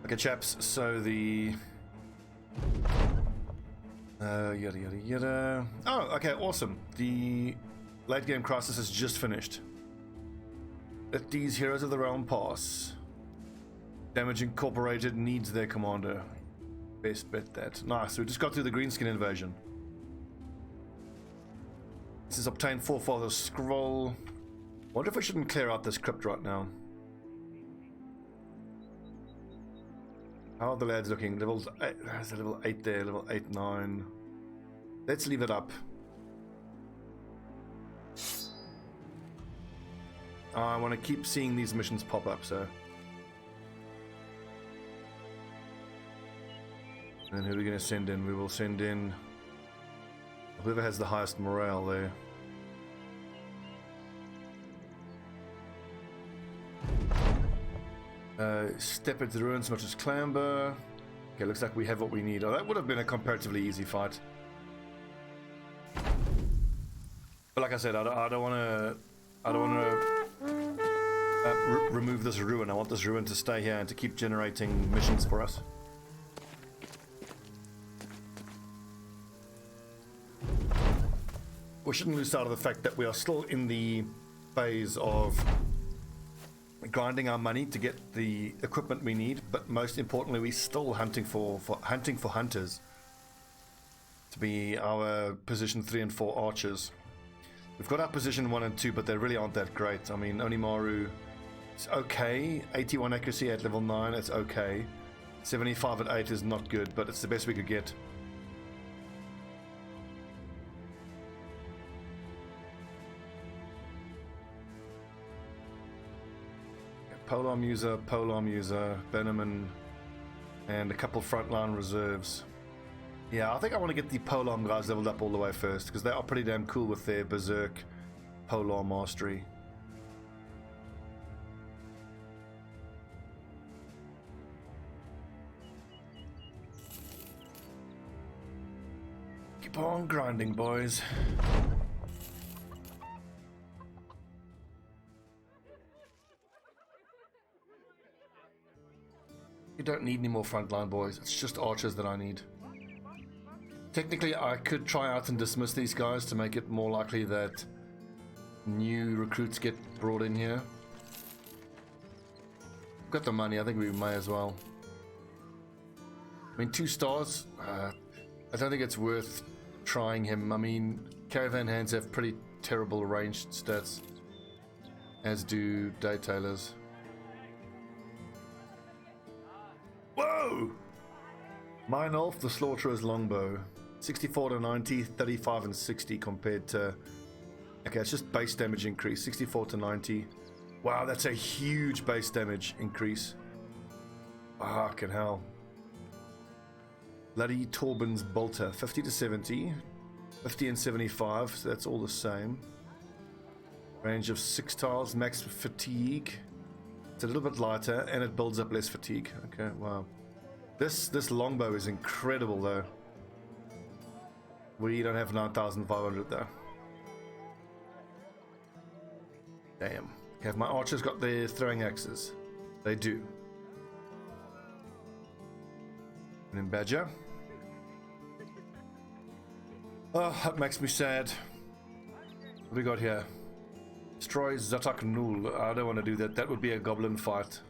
Okay, chaps, so the... yada yada yada. Oh, okay, awesome. The late game crisis has just finished. Let these heroes of the realm pass. Damage Incorporated needs their commander. Best bet that. Nice, we just got through the greenskin invasion. This is obtained forefather scroll. Wonder if we shouldn't clear out this crypt right now. How are the lads looking? Level 8, there's a level 8 there, level 8, 9. Let's leave it up. I want to keep seeing these missions pop up, so. And who are we going to send in? We will send in whoever has the highest morale there. Step into the ruins, much as clamber. Okay, looks like we have what we need. Oh, that would have been a comparatively easy fight. But like I said, I don't want to remove this ruin. I want this ruin to stay here and to keep generating missions for us. We shouldn't lose sight of the fact that we are still in the phase of grinding our money to get the equipment we need, but most importantly, we're still hunting for hunters to be our position 3 and 4 archers. We've got our position 1 and 2, but they really aren't that great. I mean, Onimaru is okay. 81 accuracy at level 9, it's okay. 75 at 8 is not good, but it's the best we could get. Polearm user, Beneman, and a couple frontline reserves. Yeah, I think I want to get the Polearm guys leveled up all the way first, because they are pretty damn cool with their Berserk Polearm mastery. Keep on grinding, boys. You don't need any more frontline boys, it's just archers that I need. Technically, I could try out and dismiss these guys to make it more likely that new recruits get brought in here. We've got the money, I think we may as well. I mean, 2 stars, I don't think it's worth trying him. I mean, Caravan hands have pretty terrible ranged stats, as do day tailors. Whoa! Meinolf, the Slaughterer,'s longbow. 64 to 90, 35 and 60 compared to... Okay, it's just base damage increase. 64 to 90. Wow, that's a huge base damage increase. Fucking hell. Bloody Torben's bolter. 50 to 70. 50 and 75, so that's all the same. Range of 6 tiles, max fatigue. It's a little bit lighter, and it builds up less fatigue. Okay, wow. This longbow is incredible, though. We don't have 9,500, though. Damn. Okay, have my archers got their throwing axes? They do. And then Badger. Oh, that makes me sad. What do we got here? Destroy Zatak Nul. I don't want to do that. That would be a goblin fight.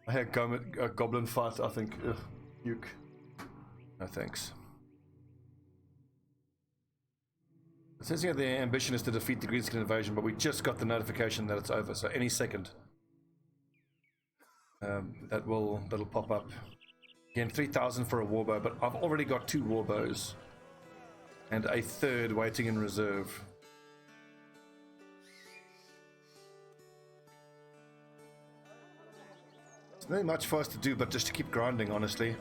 I had a goblin fight, I think. Ugh, uke. No thanks. It says here the ambition is to defeat the greenskin invasion, but we just got the notification that it's over, so any second. That'll pop up. Again, 3,000 for a warbow, but I've already got 2 warbows. And a 3rd waiting in reserve. There's not much for us to do, but just to keep grinding, honestly.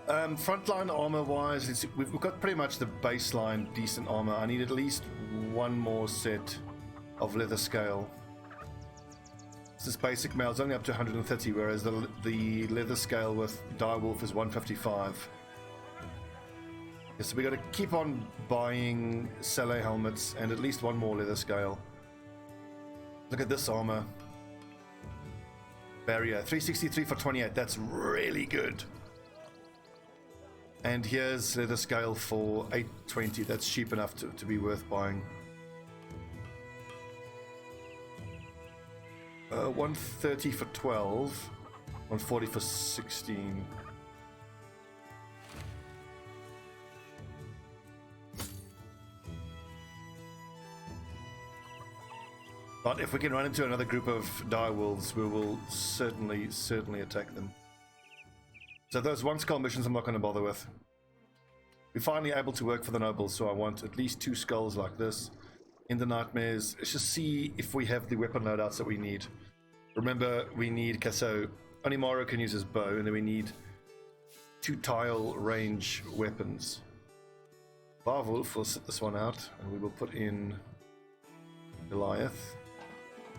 Frontline armor wise, we've got pretty much the baseline decent armor. I need at least 1 more set of leather scale. This basic mail is only up to 130, whereas the leather scale with Direwolf is 155. So we got to keep on buying Saleh helmets and at least 1 more leather scale. Look at this armor. Barrier, 363 for 28. That's really good. And here's leather scale for 820. That's cheap enough to be worth buying. 130 for 12. 140 for 16. But if we can run into another group of dire wolves, we will certainly attack them. So those one skull missions I'm not going to bother with. We're finally able to work for the nobles, so I want at least 2 skulls like this. In the nightmares, let's just see if we have the weapon loadouts that we need. Remember, we need, so Onimaro can use his bow, and then we need 2 tile range weapons. Barwolf will sit this one out, and we will put in Goliath.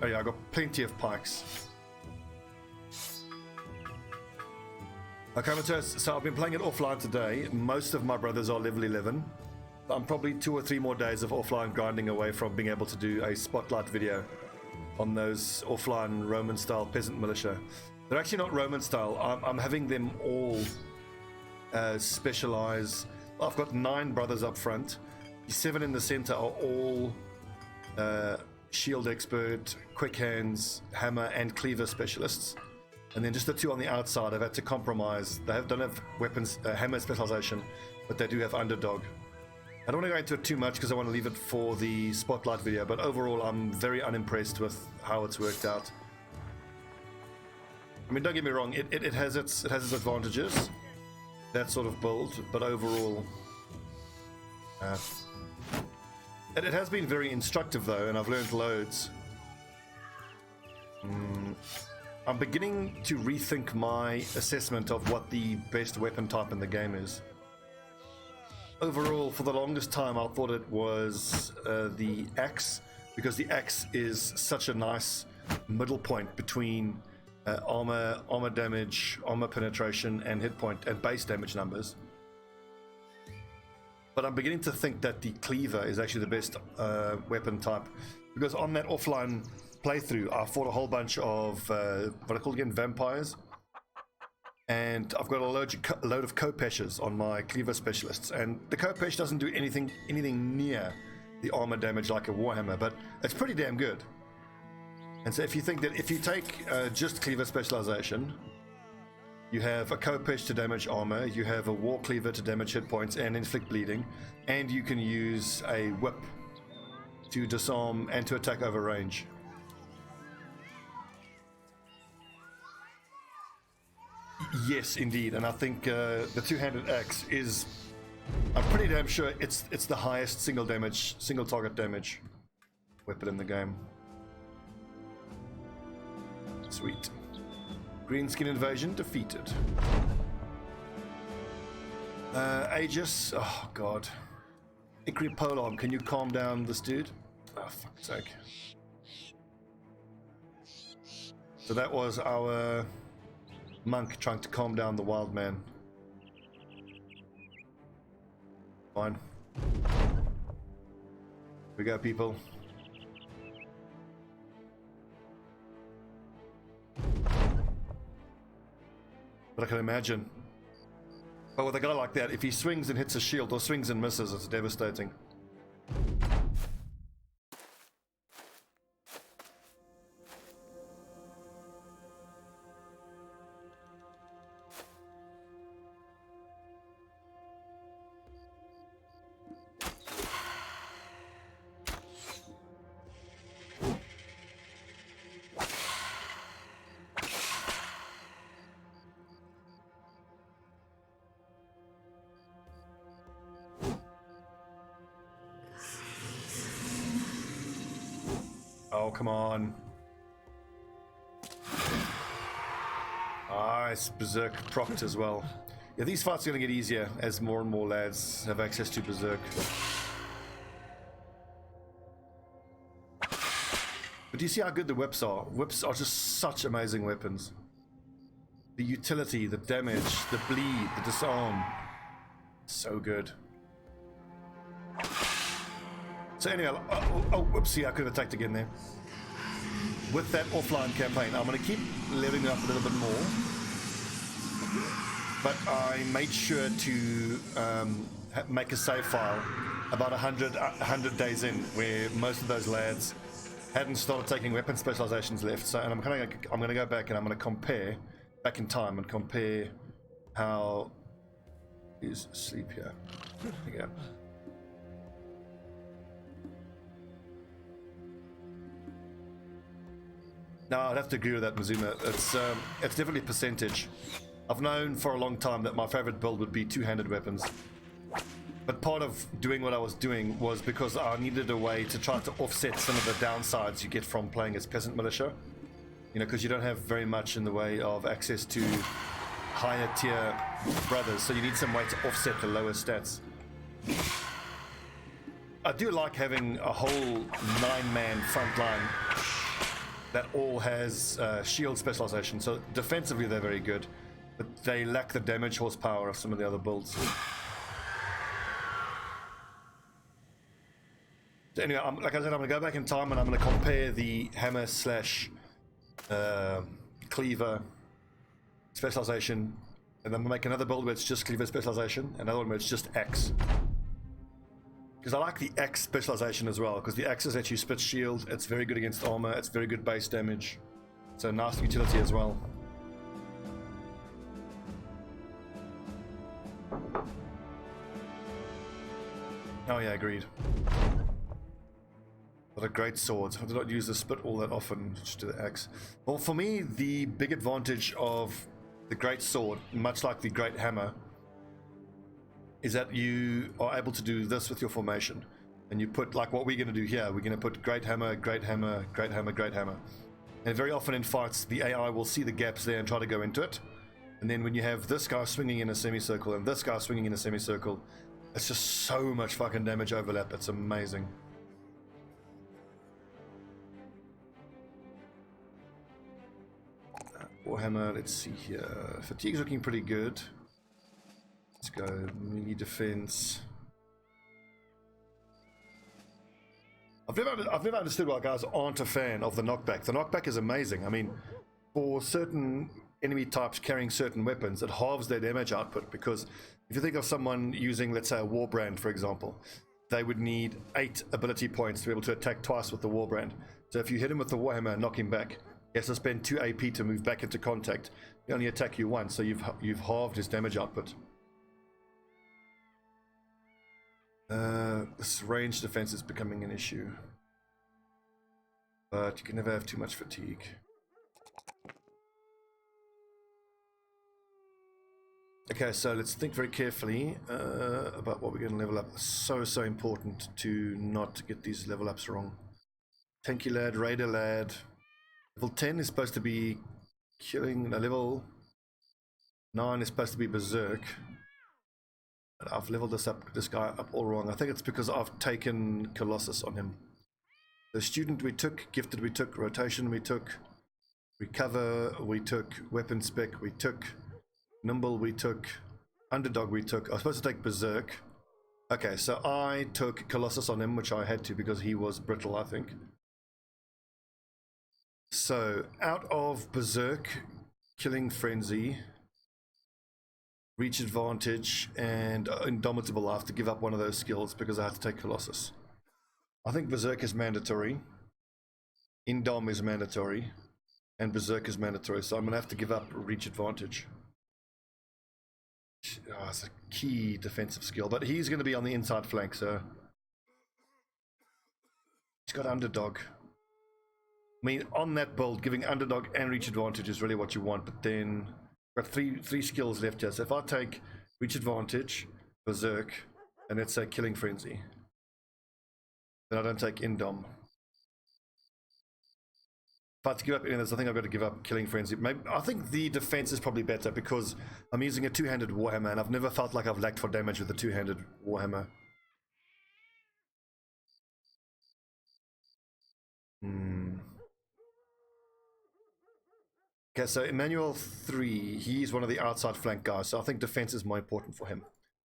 Oh yeah, I got plenty of pikes. Okay, so I've been playing it offline today. Most of my brothers are level 11. I'm probably 2 or 3 more days of offline grinding away from being able to do a spotlight video on those offline Roman style peasant militia. They're actually not Roman style. I'm having them all specialize. I've got 9 brothers up front. The 7 in the center are all shield expert, quick hands, hammer and cleaver specialists. And then just the 2 on the outside I've had to compromise. They don't have weapons, hammer specialization, but they do have underdog. I don't want to go into it too much because I want to leave it for the spotlight video, but overall I'm very unimpressed with how it's worked out. I mean, don't get me wrong, it has its advantages, that sort of build, but overall it has been very instructive though, and I've learned loads. I'm beginning to rethink my assessment of what the best weapon type in the game is. Overall, for the longest time, I thought it was the axe, because the axe is such a nice middle point between armor damage, armor penetration, and hit point and base damage numbers. But I'm beginning to think that the cleaver is actually the best weapon type, because on that offline playthrough, I fought a whole bunch of what I call again vampires, and I've got a load of Kopeshes on my cleaver specialists, and the Kopesh doesn't do anything near the armor damage like a warhammer, but it's pretty damn good. And so if you think that if you take just cleaver specialization, you have a Kopesh to damage armor, you have a war cleaver to damage hit points and inflict bleeding, and you can use a whip to disarm and to attack over range. Yes, indeed, and I think the two-handed axe is, I'm pretty damn sure it's the highest single target damage weapon in the game. Sweet. Greenskin invasion defeated. Aegis, oh god. Ikri Polarm, can you calm down this dude? Oh, fuck's sake. So that was our monk trying to calm down the wild man. Fine. Here we go, people. But I can imagine. But with a guy like that, if he swings and hits a shield or swings and misses, it's devastating. Oh, come on. Nice. Berserk propped as well. Yeah, these fights are going to get easier as more and more lads have access to Berserk. But do you see how good the whips are? Whips are just such amazing weapons. The utility, the damage, the bleed, the disarm. So good. So anyway, oh, whoopsie, I could have attacked again there. with that offline campaign, I'm going to keep leveling up a little bit more. But I made sure to make a save file about 100 days in, where most of those lads hadn't started taking weapon specializations left. So, and I'm going to go back and I'm going to compare back in time and compare how is sleep here. There you go. No, I'd have to agree with that, Mazuma. It's definitely a percentage. I've known for a long time that my favorite build would be two-handed weapons. But part of doing what I was doing was because I needed a way to try to offset some of the downsides you get from playing as peasant militia. You know, because you don't have very much in the way of access to higher tier brothers, so you need some way to offset the lower stats. I do like having a whole 9-man front line that all has shield specialization, so defensively they're very good, but they lack the damage horsepower of some of the other builds. So anyway, like I said, I'm going to go back in time and I'm going to compare the hammer slash cleaver specialization, and then I'm going to make another build where it's just cleaver specialization, another one where it's just axe. Because I like the axe specialization as well, because the axes let you split shield, it's very good against armor, it's very good base damage. It's a nice utility as well. Oh yeah, agreed. What a great swords. I do not use the split all that often, just to the axe. Well, for me, the big advantage of the great sword, much like the great hammer, is that you are able to do this with your formation. And you put, like what we're going to do here, we're going to put great hammer, great hammer, great hammer, great hammer. And very often in fights, the AI will see the gaps there and try to go into it. And then when you have this guy swinging in a semicircle and this guy swinging in a semicircle, it's just so much fucking damage overlap. It's amazing. Warhammer, let's see here. Fatigue's looking pretty good. Let's go melee defense. I've never understood why guys aren't a fan of the knockback. The knockback is amazing. I mean, for certain enemy types carrying certain weapons, it halves their damage output, because if you think of someone using, let's say, a Warbrand, for example, they would need 8 ability points to be able to attack twice with the Warbrand. So if you hit him with the Warhammer and knock him back, he has to spend 2 AP to move back into contact. He only attack you once, so you've halved his damage output. This range defense is becoming an issue, but you can never have too much fatigue. Okay, so let's think very carefully about what we're going to level up. So important to not get these level ups wrong. Tanky lad, raider lad. Level 10 is supposed to be killing. No, level 9 is supposed to be berserk. I've leveled this guy up all wrong. I think it's because I've taken Colossus on him. The student we took, gifted we took, rotation we took, recover we took, weapon spec we took, nimble we took, underdog we took. I was supposed to take berserk. Okay, so I took Colossus on him, which I had to because he was brittle, I think. So out of berserk, killing frenzy, reach advantage, and indomitable, I have to give up one of those skills because I have to take Colossus. I think berserk is mandatory, indom is mandatory, and berserk is mandatory, so I'm going to have to give up reach advantage. Oh, it's a key defensive skill, but he's going to be on the inside flank, so he's got underdog. I mean, on that build, giving underdog and reach advantage is really what you want, but then got three skills left here. So if I take reach advantage, berserk, and let's say killing frenzy, then I don't take indom. If I have to give up any of this, I think I've got to give up killing frenzy. Maybe, I think the defense is probably better because I'm using a two-handed Warhammer, and I've never felt like I've lacked for damage with a two-handed Warhammer. Okay, so Emmanuel 3, he's one of the outside flank guys, so I think defense is more important for him.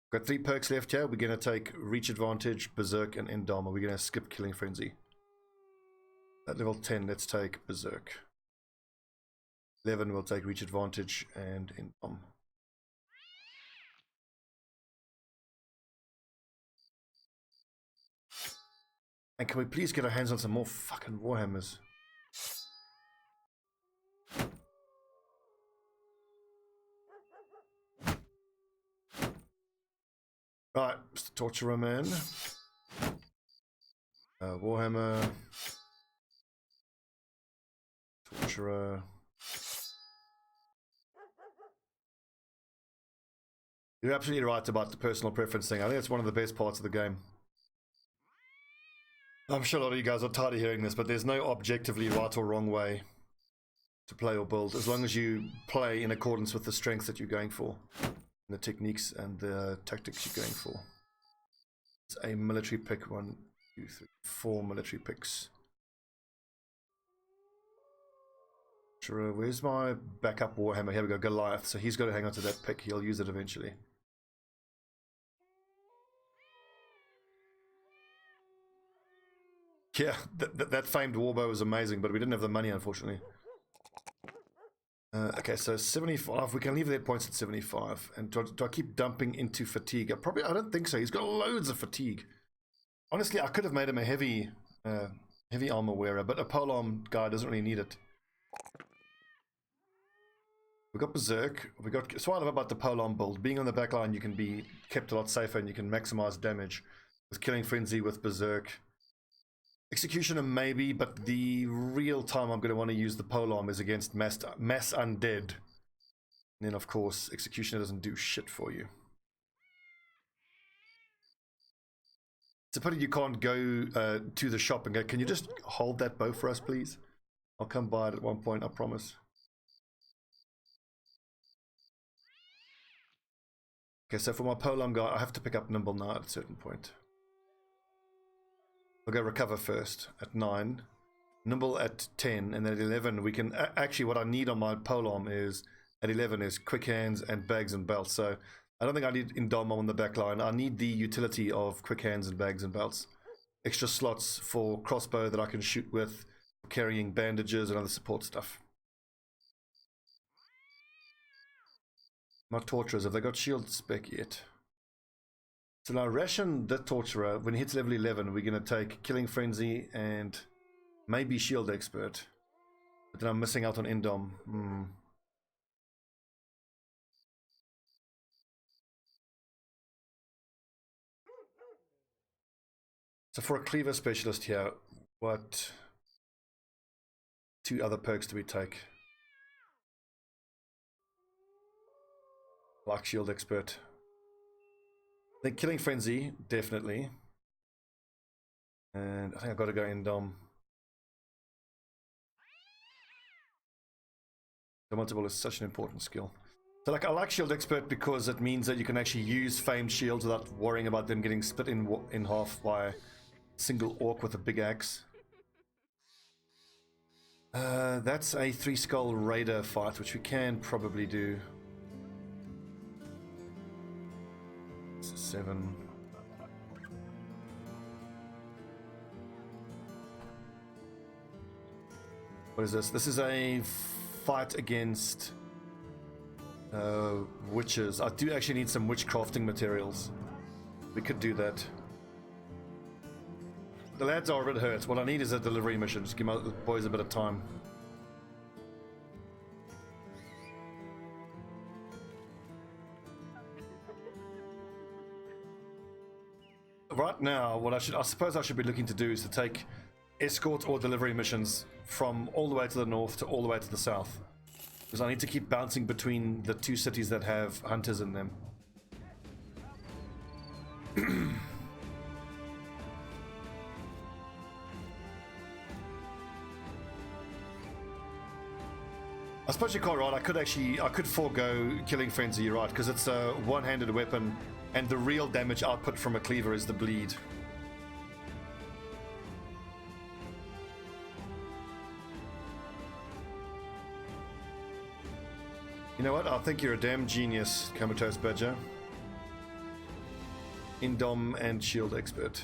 Got 3 perks left here. We're going to take reach advantage, berserk, and indom. We're going to skip killing frenzy. At level 10, let's take Berserk. 11, we'll take Reach Advantage and Income. And can we please get our hands on some more fucking Warhammers? Right, Mr. Torturer Man. Warhammer. Torturer. You're absolutely right about the personal preference thing. I think it's one of the best parts of the game. I'm sure a lot of you guys are tired of hearing this, but there's no objectively right or wrong way to play or build, as long as you play in accordance with the strengths that you're going for, and the techniques and the tactics you're going for. It's a military pick. 1, 2, 3, 4 military picks. Sure, where's my backup Warhammer? Here we go, Goliath. So he's got to hang on to that pick. He'll use it eventually. Yeah, that famed warbow was amazing, but we didn't have the money, unfortunately. Okay, so 75. We can leave their points at 75. And do I keep dumping into fatigue? I don't think so. He's got loads of fatigue. Honestly, I could have made him a heavy armor wearer, but a polearm guy doesn't really need it. We got Berserk. We got. So what I love about the polearm build, being on the back line, you can be kept a lot safer and you can maximize damage with Killing Frenzy, with Berserk. Executioner maybe, but the real time I'm going to want to use the polearm is against mass undead. And then of course, Executioner doesn't do shit for you. It's a pity you can't go to the shop and go, can you just hold that bow for us, please? I'll come by it at one point, I promise. Okay, so for my polearm guy, I have to pick up Nimble now at a certain point. We'll go Recover first at 9, Nimble at 10, and then at 11 we can... Actually, what I need on my polearm is, at 11, is Quick Hands and Bags and Belts. So I don't think I need Indom on the back line. I need the utility of Quick Hands and Bags and Belts. Extra slots for crossbow that I can shoot with, carrying bandages and other support stuff. My Torturers, have they got shield spec yet? So now ration the Torturer. When he hits level 11, we're going to take Killing Frenzy and maybe Shield Expert. But then I'm missing out on Indom. So for a Cleaver Specialist here, what 2 other perks do we take? Like Shield Expert. I think Killing Frenzy, definitely. And I think I've got to go Indom. Indomitable is such an important skill. So like, I like Shield Expert because it means that you can actually use famed shields without worrying about them getting split in half by a single orc with a big axe. That's a 3-skull raider fight, which we can probably do. 7. What is this? This is a fight against witches. I do actually need some witch crafting materials. We could do that. The lads are a bit hurt. What I need is a delivery mission. Just give my boys a bit of time. Right now, what I suppose I should be looking to do is to take escort or delivery missions from all the way to the north to all the way to the south, because I need to keep bouncing between the 2 cities that have hunters in them. I suppose you can't, right? I could forego Killing Frenzy, you're right, because it's a one-handed weapon. And the real damage output from a cleaver is the bleed. You know what? I think you're a damn genius, Comatose Badger. Indom and Shield Expert.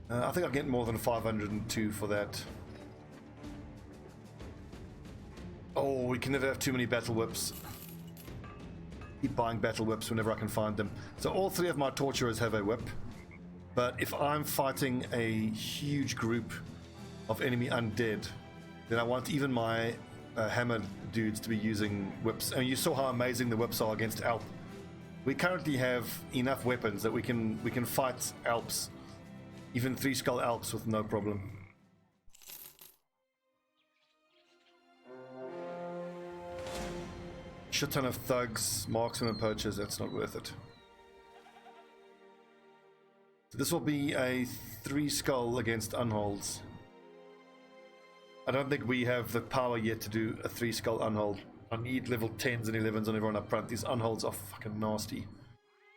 I think I'll get more than 502 for that. Oh, we can never have too many battle whips. Keep buying battle whips whenever I can find them. So all 3 of my torturers have a whip. But if I'm fighting a huge group of enemy undead, then I want even my hammer dudes to be using whips. And you saw how amazing the whips are against Alp. We currently have enough weapons that we can fight Alps, even 3 skull Alps with no problem. Shit ton of thugs, marksmen and poachers, that's not worth it. So this will be a 3 skull against unholds. I don't think we have the power yet to do a 3 skull unhold. I need level 10s and 11s on everyone up front. These unholds are fucking nasty.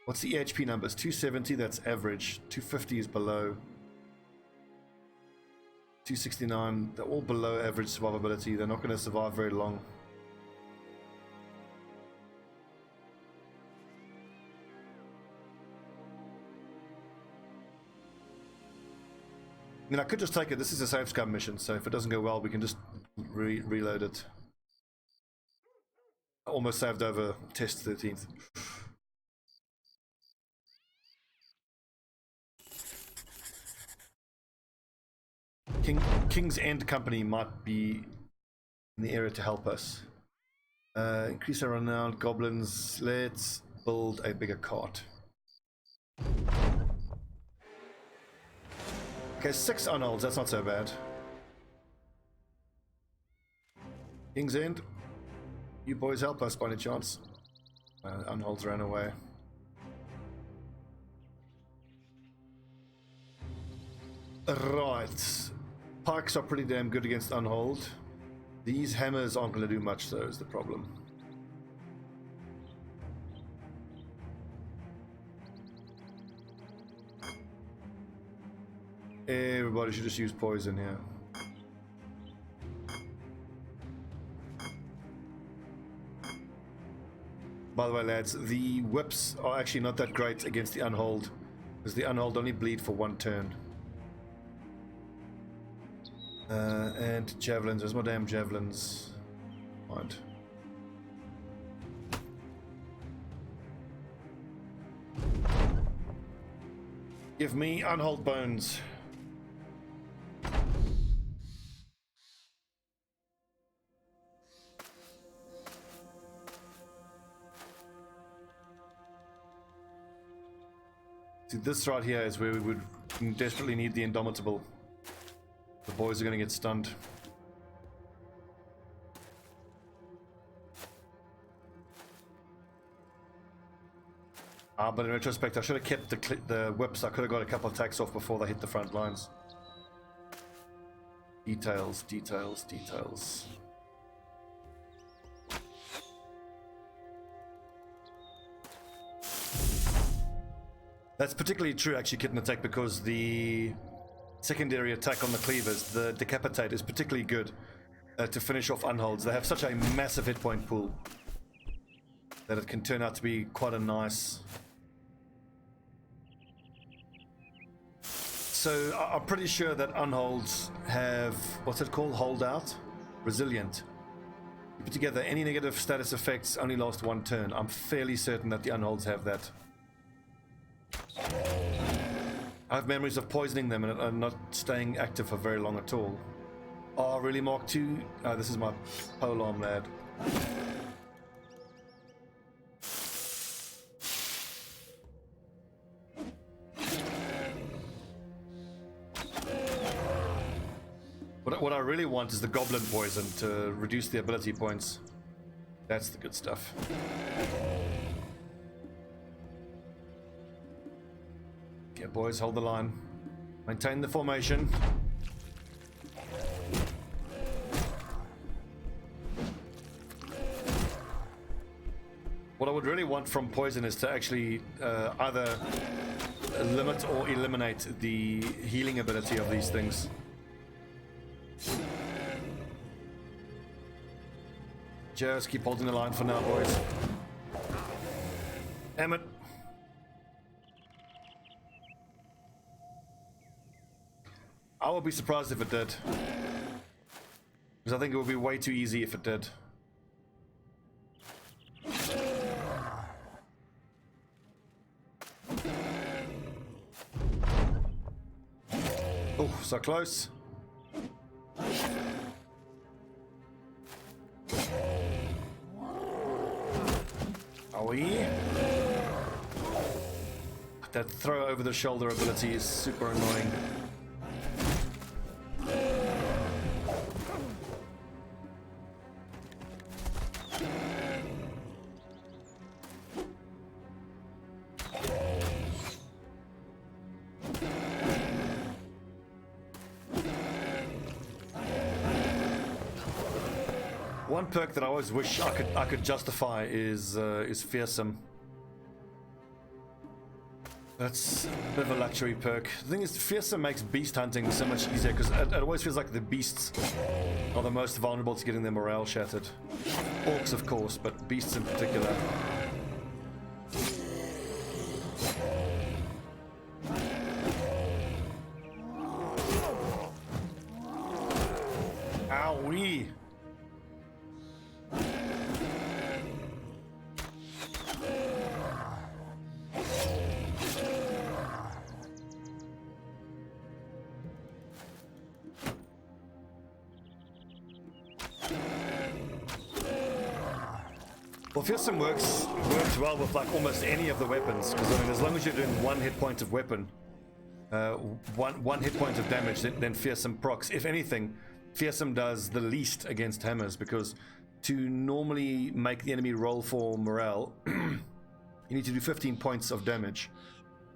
What's the HP numbers? 270, that's average. 250 is below. 269, they're all below average survivability. They're not going to survive very long. I mean, I could just take it. This is a save scum mission, so if it doesn't go well, we can just reload it. I almost saved over test 13th. King's End Company might be in the area to help us. Increase our renown, goblins. Let's build a bigger cart. Okay, 6 unholds, that's not so bad. King's End, you boys help us by any chance. Unholds ran away. Right. Pikes are pretty damn good against unhold. These hammers aren't going to do much though, is the problem. Everybody should just use poison here. By the way, lads, the whips are actually not that great against the unhold, because the unhold only bleed for 1 turn. And javelins, where's my damn javelins? Mind. Give me unhold bones. See, this right here is where we would desperately need the Indomitable. The boys are going to get stunned. But in retrospect, I should have kept the whips. I could have got a couple of attacks off before they hit the front lines. Details, details, details. That's particularly true, actually, Kitten Attack, because the secondary attack on the cleavers, the Decapitate, is particularly good to finish off unholds. They have such a massive hit point pool that it can turn out to be quite a nice... So I'm pretty sure that unholds have, what's it called, holdout? Resilient. You put together any negative status effects only last 1 turn. I'm fairly certain that the unholds have that. I have memories of poisoning them and not staying active for very long at all. Oh, really, Mark II? This is my polearm lad. What I really want is the goblin poison to reduce the ability points. That's the good stuff. Okay, boys, hold the line. Maintain the formation. What I would really want from poison is to actually either limit or eliminate the healing ability of these things. Just keep holding the line for now, boys. Damn it. I would be surprised if it did. Because I think it would be way too easy if it did. Oh, so close. Are we? That throw over the shoulder ability is super annoying. One perk that I always wish I could justify is fearsome. That's a bit of a luxury perk. The thing is, fearsome makes beast hunting so much easier because it always feels like the beasts are the most vulnerable to getting their morale shattered. Orcs, of course, but beasts in particular. Owie! Well, fearsome works well with like almost any of the weapons, because I mean, as long as you're doing 1 hit point of weapon, one hit point of damage, then fearsome procs. If anything, fearsome does the least against hammers, because to normally make the enemy roll for morale, you need to do 15 points of damage,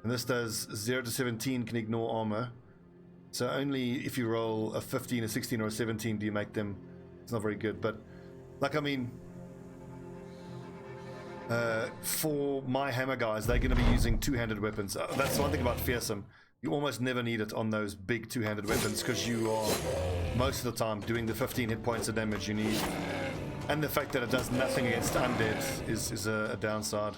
and this does 0 to 17 can ignore armor. So only if you roll a 15, a 16, or a 17 do you make them. It's not very good, but like I mean. For my hammer guys, they're going to be using two-handed weapons. That's the one thing about fearsome. You almost never need it on those big two-handed weapons because you are most of the time doing the 15 hit points of damage you need. And the fact that it does nothing against undead is a downside.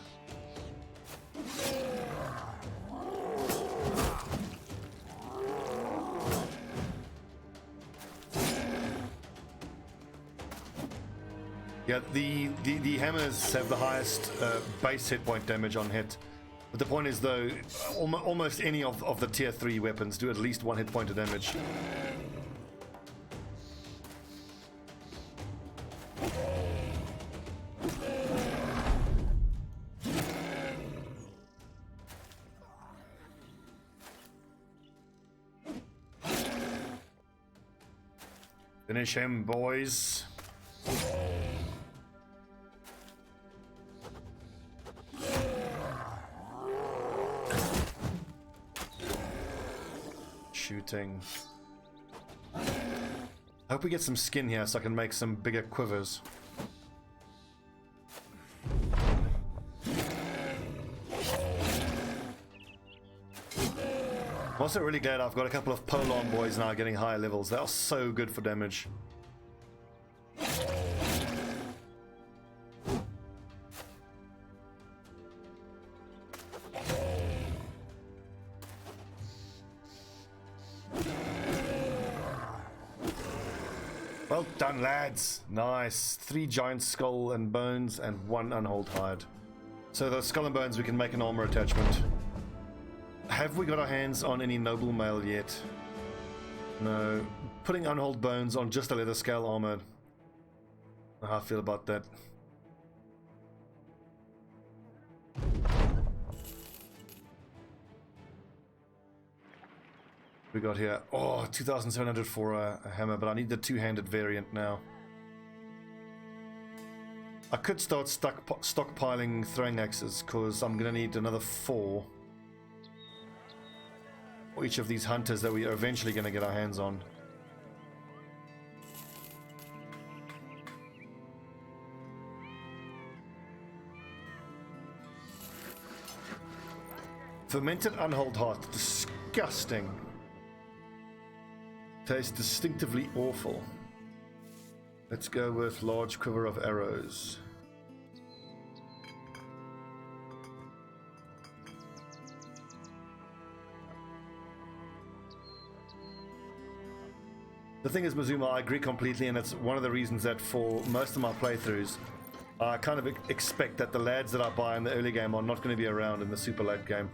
Yeah, the hammers have the highest base hit point damage on hit. But the point is, though, almost any of the tier 3 weapons do at least 1 hit point of damage. Finish him, boys. Shooting. I hope we get some skin here so I can make some bigger quivers. I'm also really glad I've got a couple of polearm boys now getting higher levels. They are so good for damage. Well done, lads. Nice. 3 giant skull and bones and 1 unhold hide. So the skull and bones we can make an armor attachment. Have we got our hands on any noble mail yet? No. Putting unhold bones on just a leather scale armor. How I feel about that. We got here, oh, 2,700 for a hammer, but I need the two-handed variant now. I could start stockpiling throwing axes, because I'm going to need another 4 for each of these hunters that we are eventually going to get our hands on. Fermented unhold heart, disgusting. Tastes distinctively awful. Let's go with large quiver of arrows. The thing is, Mazuma, I agree completely, and it's one of the reasons that for most of my playthroughs, I kind of expect that the lads that I buy in the early game are not going to be around in the super late game.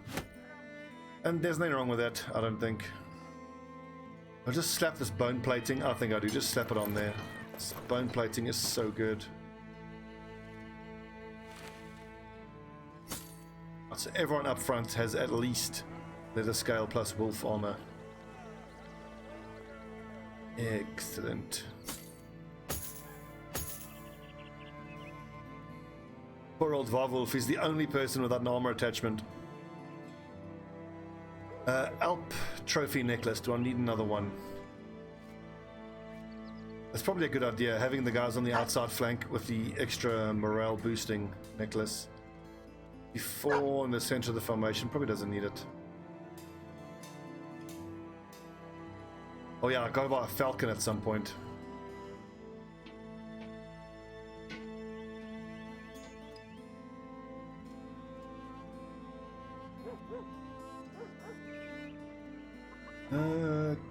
And there's nothing wrong with that, I don't think. I'll just slap this bone plating. I think I do. Just slap it on there. This bone plating is so good. So everyone up front has at least leather scale plus wolf armor. Excellent. Poor old Varwolf is the only person without an armor attachment. Alp trophy necklace. Do I need another one? That's probably a good idea, having the guys on the outside flank with the extra morale boosting necklace. Before in the center of the formation, probably doesn't need it. Oh yeah, I gotta buy a falcon at some point.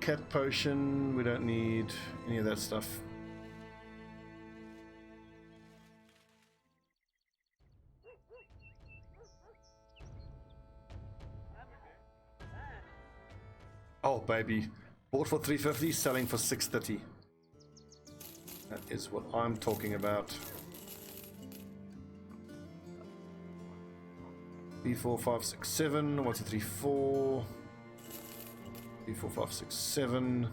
Cat potion, we don't need any of that stuff. Oh baby, bought for 350, selling for 630. That is what I'm talking about. 3, 4, 5, 6, 7, 1, 2, 3, 4. 3, 4, 5, 6, 7.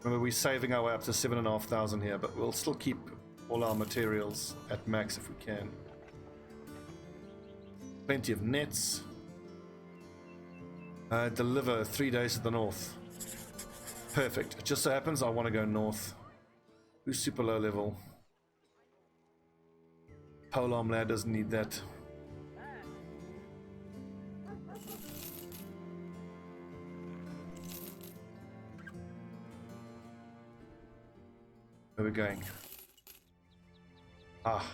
Remember, we're saving our way up to 7,500 here, but we'll still keep all our materials at max if we can. Plenty of nets. Deliver 3 days to the north. Perfect. It just so happens I want to go north. Who's super low level? Polearm lad doesn't need that. Where are we going? Ah.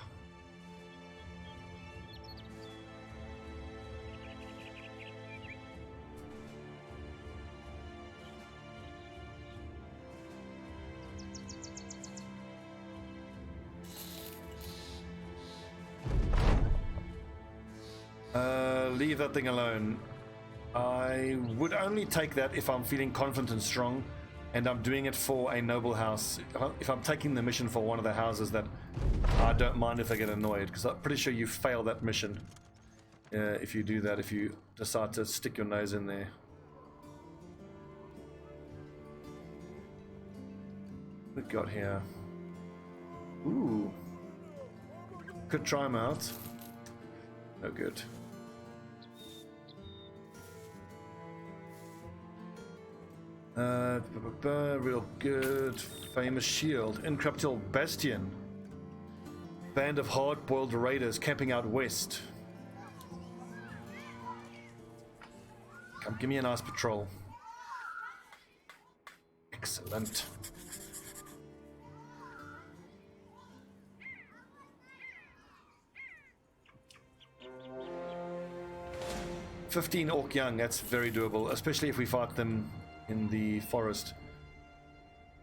Leave that thing alone. I would only take that if I'm feeling confident and strong, and I'm doing it for a noble house. If I'm taking the mission for one of the houses that I don't mind if I get annoyed, because I'm pretty sure you fail that mission if you do that, if you decide to stick your nose in there. What we got here? Ooh. Could try them out. No good. Real good. Famous shield. Incorruptible Bastion. Band of hard-boiled raiders camping out west. Come, give me a nice patrol. Excellent. $15 orc young, that's very doable, especially if we fight them in the forest.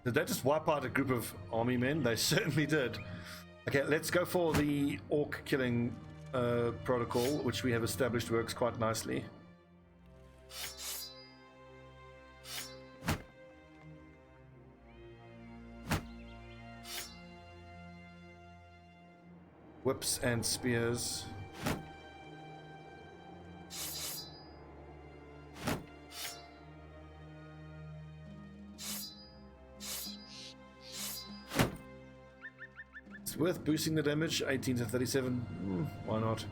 Did they just wipe out a group of army men? They certainly did. Okay, let's go for the orc killing protocol, which we have established works quite nicely. Whips and spears. Worth boosting the damage, 18 to 37. Why not?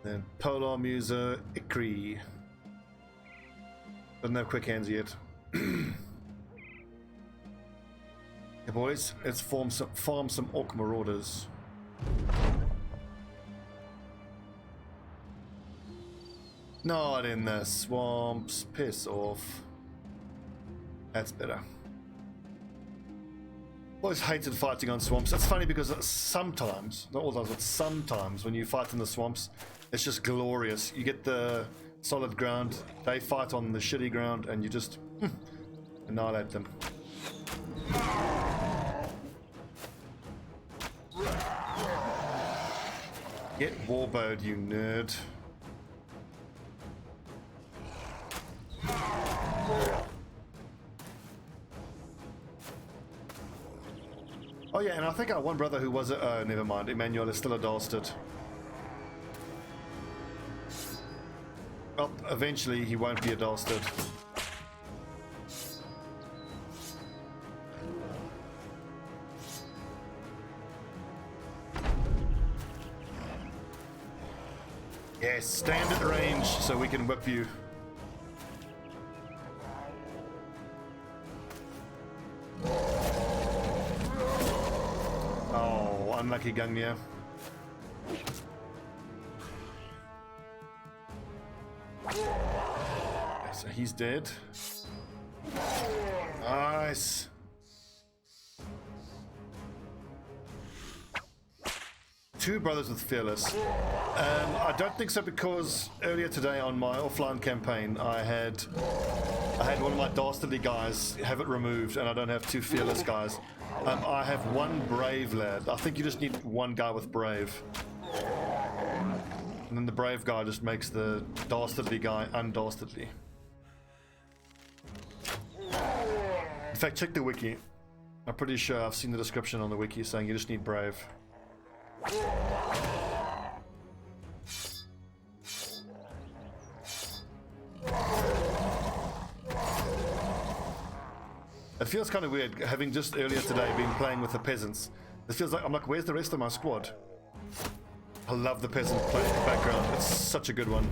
Then Polearm user Ikri. Doesn't have quick hands yet. Hey boys, let's farm some orc marauders. Not in the swamps. Piss off. That's better. Always hated fighting on swamps. It's funny because sometimes, not all the times, but sometimes when you fight in the swamps, it's just glorious. You get the solid ground, they fight on the shitty ground, and you just annihilate them. Get warbowed, you nerd. Oh yeah, and I think our one brother who was a... oh, never mind. Emmanuel is still a dastard. Well, eventually he won't be a dastard. Yes, stand at range so we can whip you. Oh, unlucky Gungnir. So he's dead. Nice. Two brothers with Fearless. I don't think so, because earlier today on my offline campaign I had one of my dastardly guys have it removed, and I don't have two Fearless guys. I have one Brave lad. I think you just need one guy with Brave, and then the Brave guy just makes the dastardly guy undastardly. In fact, check the wiki. I'm pretty sure I've seen the description on the wiki saying you just need Brave. It feels kind of weird having just earlier today been playing with the peasants. It feels like I'm like, where's the rest of my squad? I love the peasant play background. It's such a good one.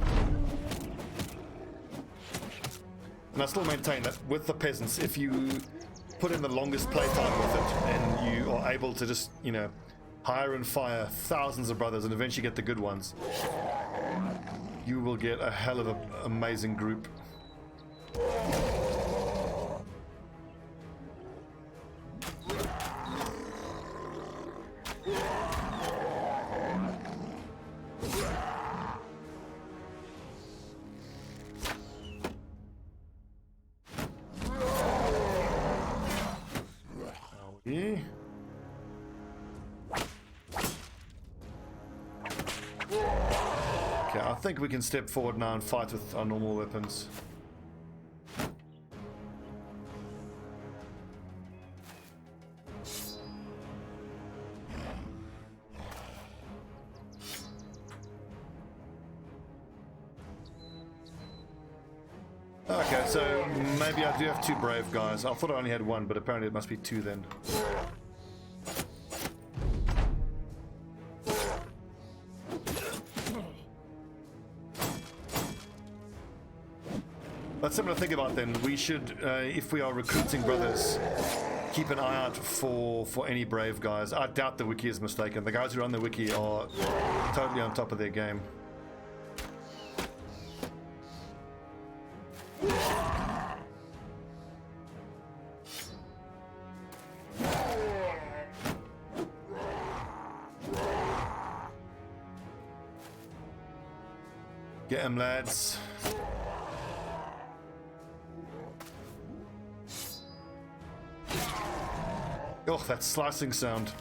And I still maintain that with the peasants, if you put in the longest playtime with it and you are able to just, you know, hire and fire thousands of brothers and eventually get the good ones, you will get a hell of an amazing group. Okay, I think we can step forward now and fight with our normal weapons. Okay, so maybe I do have two Brave guys. I thought I only had one, but apparently it must be two then. That's something to think about then. We should, if we are recruiting brothers, keep an eye out for any Brave guys. I doubt the wiki is mistaken. The guys who run the wiki are totally on top of their game. Get him, lads. Oh, that slicing sound.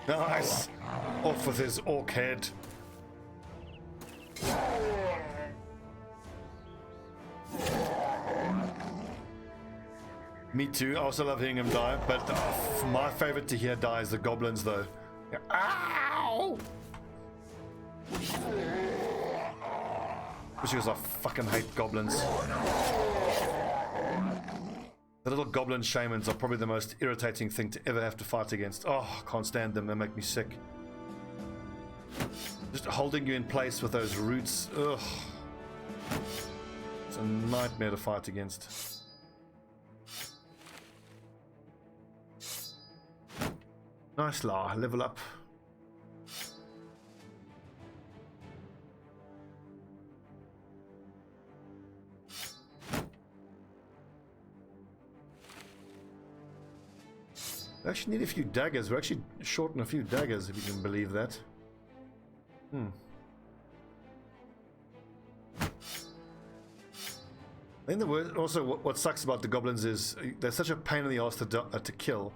Nice. Off with his orc head. Me too. I also love hearing him die, but my favorite to hear die is the goblins, though. Ow! Because I fucking hate goblins. The little goblin shamans are probably the most irritating thing to ever have to fight against. Oh, I can't stand them. They make me sick. Just holding you in place with those roots. Ugh. It's a nightmare to fight against. Nice la, level up. I actually need a few daggers. We're actually short on a few daggers, if you can believe that. I think the word, also what sucks about the goblins is they're such a pain in the ass to kill.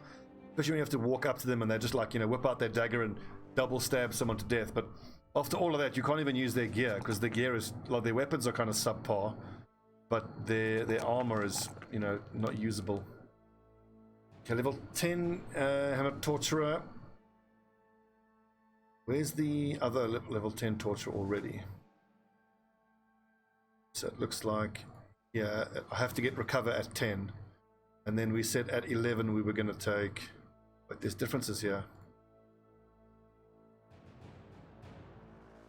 Especially when you have to walk up to them and they're just like, you know, whip out their dagger and double stab someone to death. But after all of that, you can't even use their gear because their gear is, like, their weapons are kind of subpar, but their armor is, you know, not usable. Okay, level 10 hammer torturer. Where's the other level 10 torturer already? So it looks like, yeah, I have to get recover at 10, and then we said at 11 we were going to take. But there's differences here.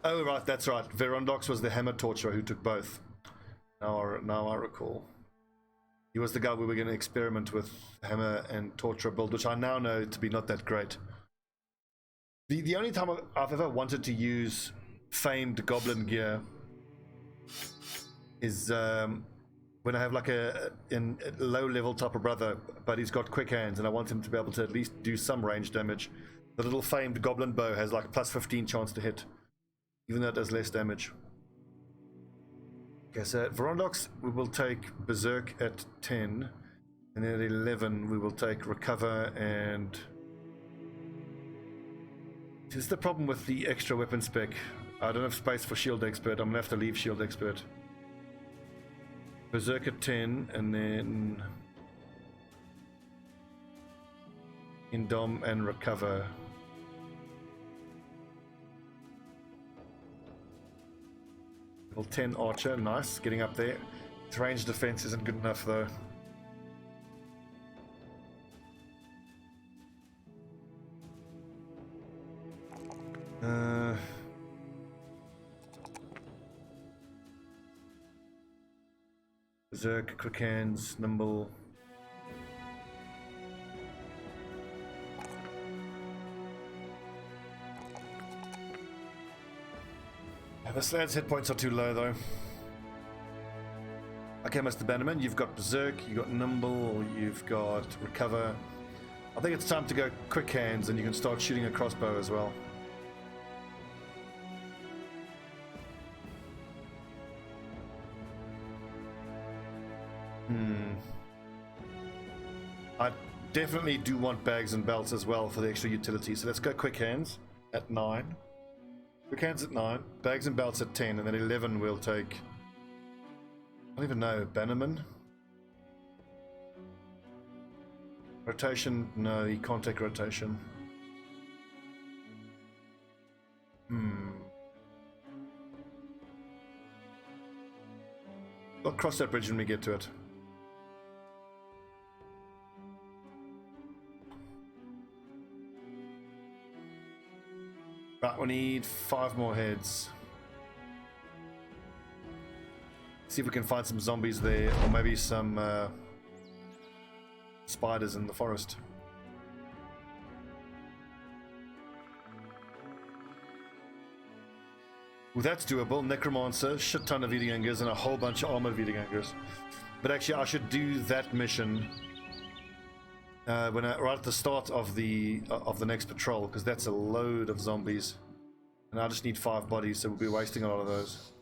Oh right, that's right. Verondox was the hammer torturer who took both. Now I recall. He was the guy we were going to experiment with hammer and torturer build, which I now know to be not that great. The only time I've ever wanted to use famed goblin gear is when I have like a low level type of brother, but he's got quick hands and I want him to be able to at least do some range damage. The little famed goblin bow has like a plus 15 chance to hit, even though it does less damage. Okay, so at Verondox we will take Berserk at 10, and then at 11 we will take Recover. And this is the problem with the extra weapon spec. I don't have space for Shield Expert. I'm gonna have to leave Shield Expert. Berserk at 10, and then Indom and Recover. Level 10 Archer, nice, getting up there. Its range defense isn't good enough though. Berserk, quick hands, nimble. Yeah, the slad's hit points are too low though. Okay, Mr. Bannerman, you've got Berserk, you've got nimble, you've got recover. I think it's time to go quick hands and you can start shooting a crossbow as well. I definitely do want bags and belts as well for the extra utility. So let's go quick hands at 9. Quick hands at 9. Bags and belts at 10. And then 11 we'll take... I don't even know. Bannerman? Rotation? No, he can't take rotation. We'll cross that bridge when we get to it. Right, we need 5 more heads. See if we can find some zombies there, or maybe some spiders in the forest. Well, that's doable. Necromancer, shit ton of Wiedingangers, and a whole bunch of armored Wiedingangers. But actually, I should do that mission right at the start of the next patrol, because that's a load of zombies, and I just need 5 bodies, so we'll be wasting a lot of those.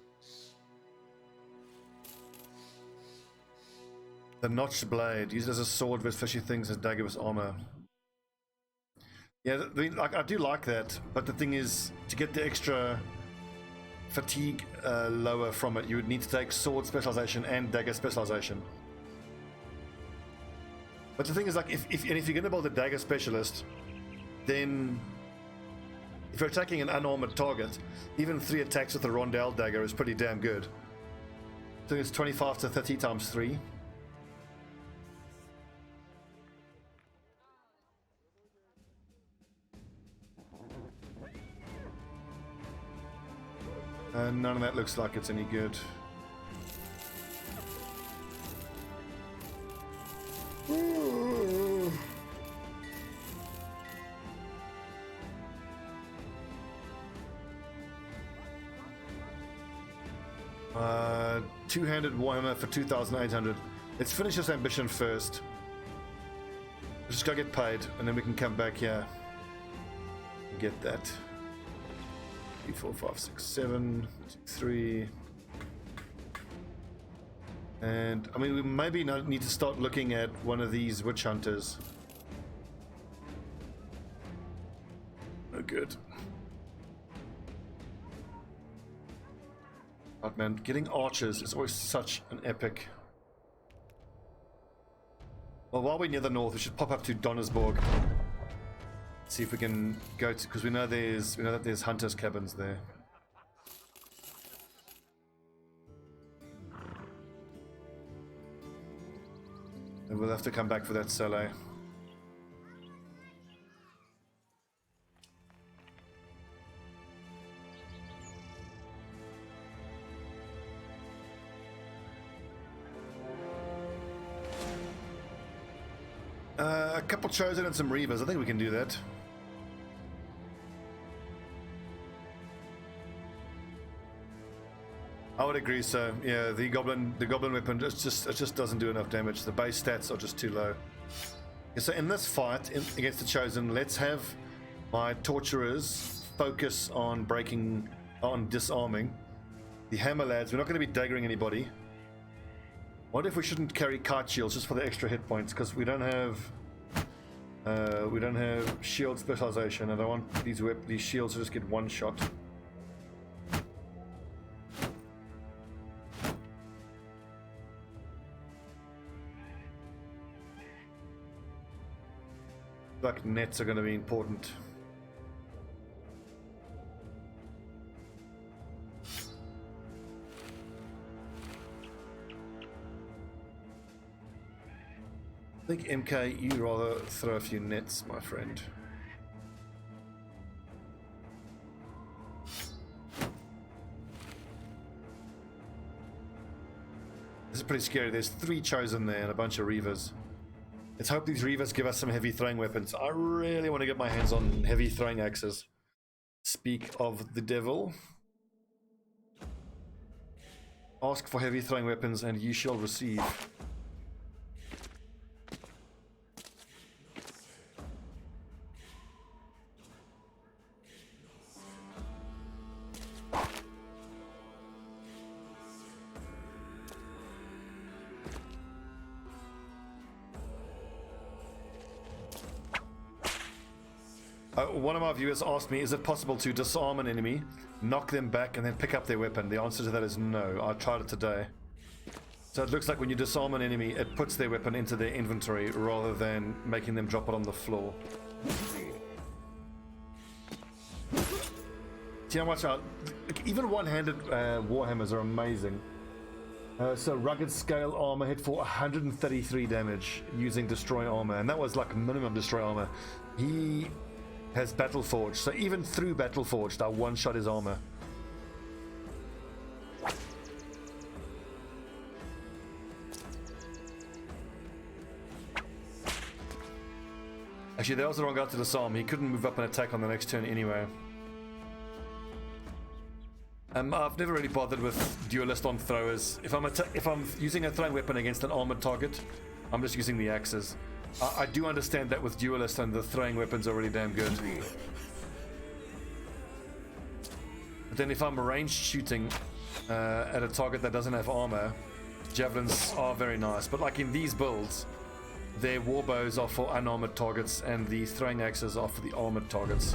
The notched blade, used as a sword with fishy things, as dagger with armor. Yeah, like I do like that, but the thing is, to get the extra fatigue lower from it, you would need to take sword specialization and dagger specialization. But the thing is, like, if you're going to build a dagger specialist, then if you're attacking an unarmored target, even 3 attacks with a rondel dagger is pretty damn good. I think it's 25 to 30 times 3. None of that looks like it's any good. Two-handed Warhammer for 2,800. Let's finish this ambition first. Just go get paid, and then we can come back here and get that. 3, 4, 5, 6, 7, 2, 3. And I mean, we maybe need to start looking at one of these witch hunters. Oh, good. But man, getting archers is always such an epic. Well, while we're near the north, we should pop up to Donnersborg. See if we can go to, because we know that there's hunters' cabins there. And we'll have to come back for that Saleh. A couple chosen and some reavers. I think we can do that. I would agree. So yeah, the goblin weapon just doesn't do enough damage. The base stats are just too low. Okay, so in this fight against the chosen, let's have my torturers focus on disarming. The hammer lads, we're not going to be daggering anybody. What if we shouldn't carry kite shields just for the extra hit points, because we don't have shield specialization, and I want these shields to just get one shot. Like nets are going to be important. I think MK, you rather throw a few nets, my friend. This is pretty scary. There's 3 chosen there and a bunch of reavers. Let's hope these reavers give us some heavy throwing weapons. I really want to get my hands on heavy throwing axes. Speak of the devil. Ask for heavy throwing weapons and you shall receive. One of my viewers asked me, is it possible to disarm an enemy, knock them back, and then pick up their weapon? The answer to that is no. I tried it today. So it looks like when you disarm an enemy, it puts their weapon into their inventory rather than making them drop it on the floor. See how much even one-handed warhammers are amazing. So rugged scale armor hit for 133 damage using destroy armor, and that was like minimum destroy armor. He has battle forged, so even through battle forged, I one-shot his armor. Actually, that was the wrong guy to disarm. He couldn't move up and attack on the next turn anyway. I've never really bothered with duelist on throwers. If I'm using a throwing weapon against an armored target, I'm just using the axes. I do understand that with duelist and the throwing weapons are really damn good. But then if I'm ranged shooting at a target that doesn't have armor, javelins are very nice. But like in these builds, their warbows are for unarmored targets and the throwing axes are for the armored targets.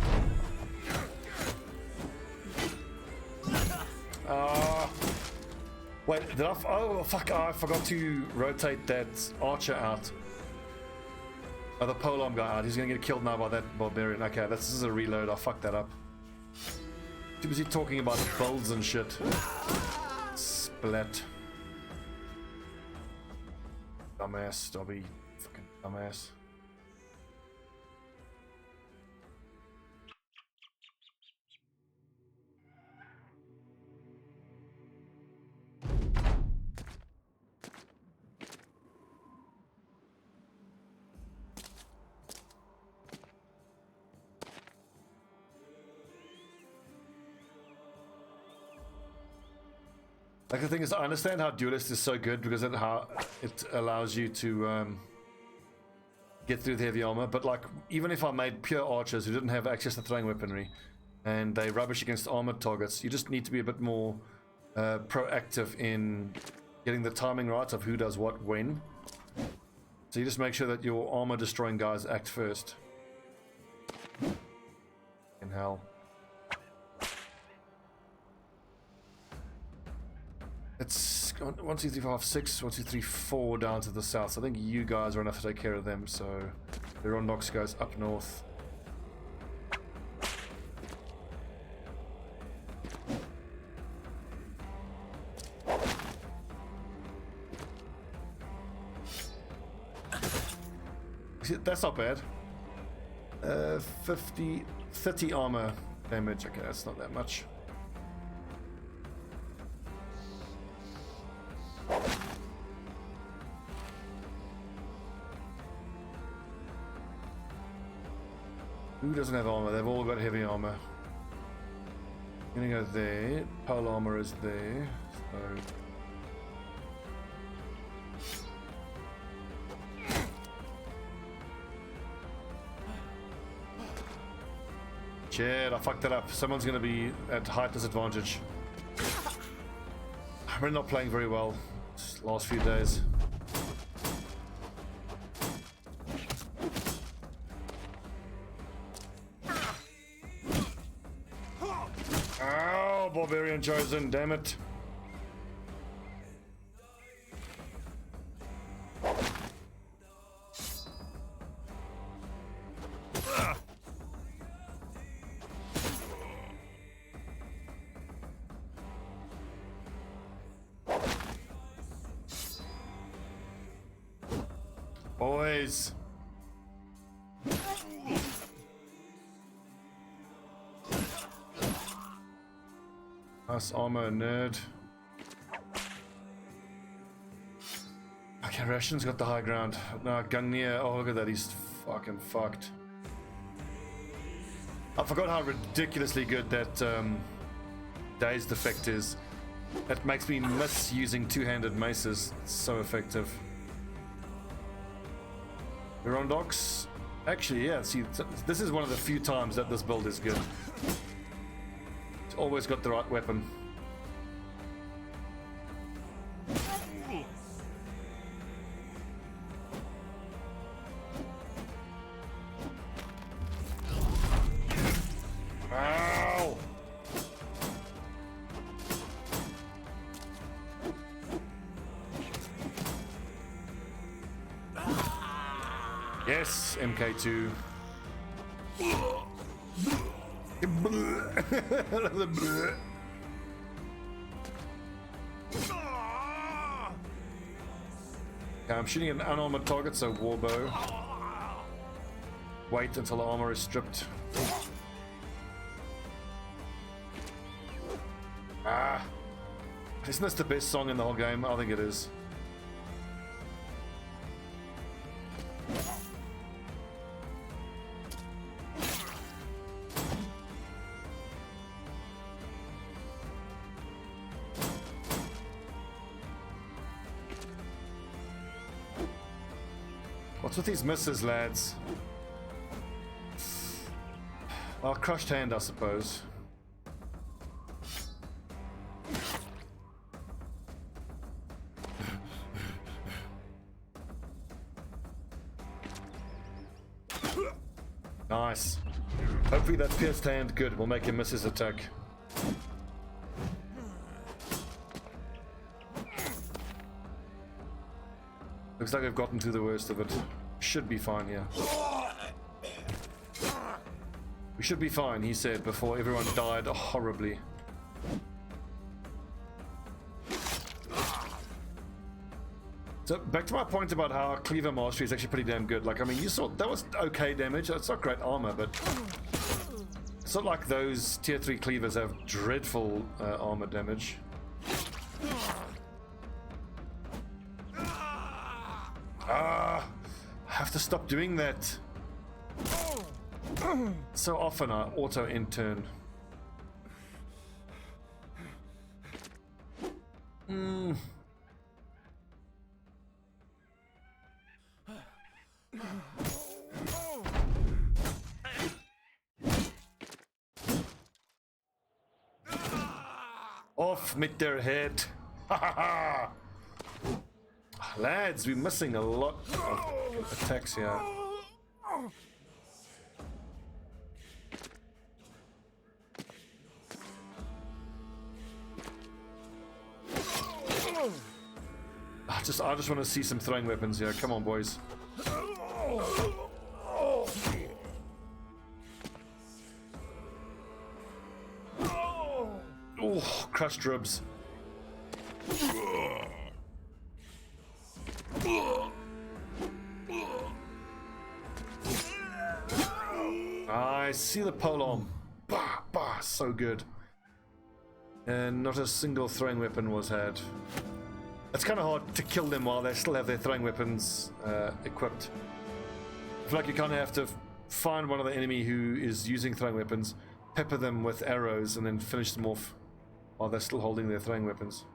Wait, did I? Oh fuck! I forgot to rotate that archer out. Oh, the polearm guy out. He's gonna get killed now by that barbarian. Okay, this is a reload. I fucked that up. Too busy talking about builds and shit. Splat. Dumbass, Stobbie. Fucking dumbass. Like the thing is, I understand how duelist is so good because it allows you to get through the heavy armor. But like, even if I made pure archers who didn't have access to throwing weaponry, and they rubbish against armored targets, you just need to be a bit more proactive in getting the timing right of who does what when. So you just make sure that your armor destroying guys act first. In hell. It's 1, 2, 3, 4, 5, 6, 1, 2, 3, 4 down to the south. So I think you guys are enough to take care of them. So the Rondox goes up north. That's not bad. 30 armor damage. Okay, that's not that much. Who doesn't have armor? They've all got heavy armor. I'm gonna go there. Pole armor is there. So shit, I fucked that up. Someone's gonna be at height disadvantage. We're not playing very well this last few days. Oh, Barbarian Chosen, damn it. Boys. Nice armor, nerd. Okay, Ration's got the high ground. No, Gungnir, oh look at that, he's fucking fucked. I forgot how ridiculously good that Dazed effect is. That makes me miss using two-handed maces. It's so effective. Rondox. Actually, yeah, see, this is one of the few times that this build is good. It's always got the right weapon. Ow! Yes, MK2. Okay, I'm shooting an unarmored target, so warbow. Wait until the armor is stripped. Ah! Isn't this the best song in the whole game? I think it is. What's with these misses, lads? Well, crushed hand, I suppose. Nice. Hopefully that pierced hand, good, will make him miss his attack. Looks like I've gotten to the worst of it. Should be fine here. We should be fine, he said, before everyone died horribly. So back to my point about how cleaver mastery is actually pretty damn good. Like, I mean, you saw that was okay damage. It's not great armor, but it's not like those tier 3 cleavers have dreadful armor damage. Ah, I have to stop doing that. So often I auto-intern. Hmm. Off mit their head. Lads, we're missing a lot of attacks here. I just want to see some throwing weapons here. Come on, boys. Oh, crushed ribs. I see the polearm. Bah, bah, so good. And not a single throwing weapon was had. It's kind of hard to kill them while they still have their throwing weapons equipped. I feel like you kind of have to find one of the enemy who is using throwing weapons, pepper them with arrows, and then finish them off while they're still holding their throwing weapons.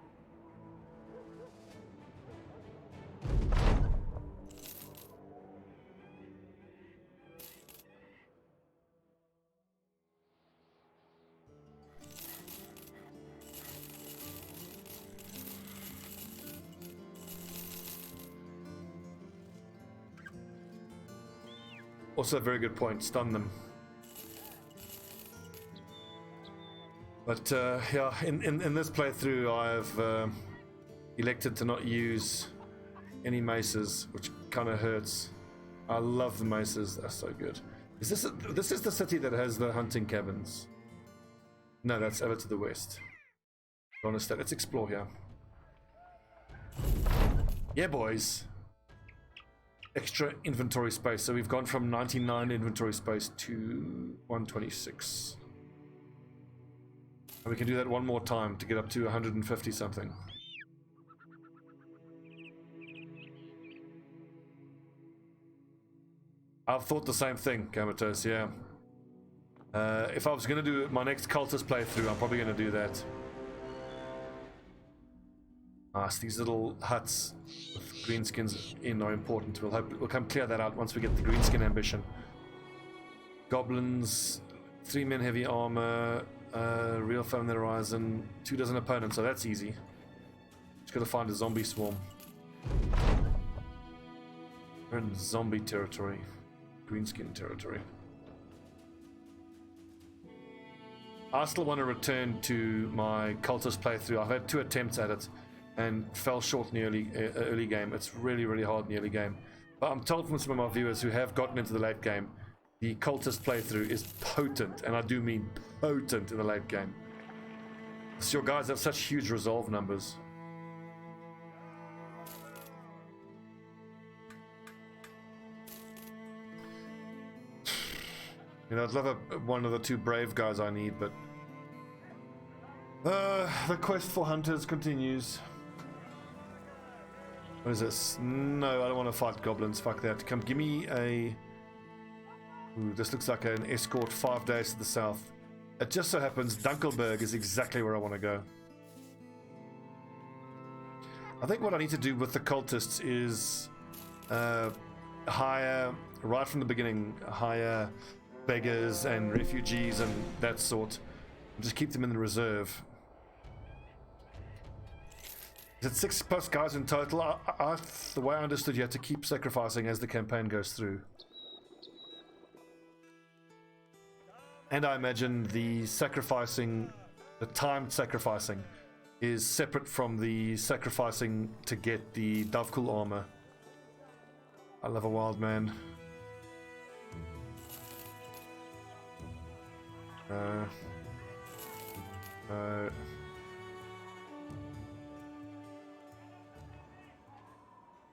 Also a very good point, stun them. But yeah, in this playthrough I've elected to not use any maces, which kind of hurts. I love the maces, they're so good. This is the city that has the hunting cabins. No, that's ever to the west. Honestly, let's explore here. Yeah, boys. Extra inventory space. So we've gone from 99 inventory space to 126. And we can do that one more time to get up to 150 something. I've thought the same thing, Comatose, yeah. If I was going to do my next cultist playthrough, I'm probably going to do that. Nice, these little huts with greenskins in are important. We'll come clear that out once we get the greenskin ambition. Goblins, 3 men heavy armor, real foe on the horizon, 2 dozen opponents, so that's easy. Just gotta find a zombie swarm. We're in zombie territory, greenskin territory. I still want to return to my cultist playthrough. I've had 2 attempts at it and fell short in the early game. It's really, really hard in the early game. But I'm told from some of my viewers who have gotten into the late game, the cultist playthrough is potent, and I do mean potent in the late game. So your guys have such huge resolve numbers. You know, I'd love one of the 2 brave guys I need, but the quest for hunters continues. What is this? No, I don't want to fight goblins. Fuck that. Come, give me a... Ooh, this looks like an escort 5 days to the south. It just so happens Dunkelberg is exactly where I want to go. I think what I need to do with the cultists is hire, right from the beginning, hire beggars and refugees and that sort. And just keep them in the reserve. Is it 6+ guys in total? The way I understood, you have to keep sacrificing as the campaign goes through. And I imagine the sacrificing, the timed sacrificing, is separate from the sacrificing to get the Dovekul armor. I love a wild man.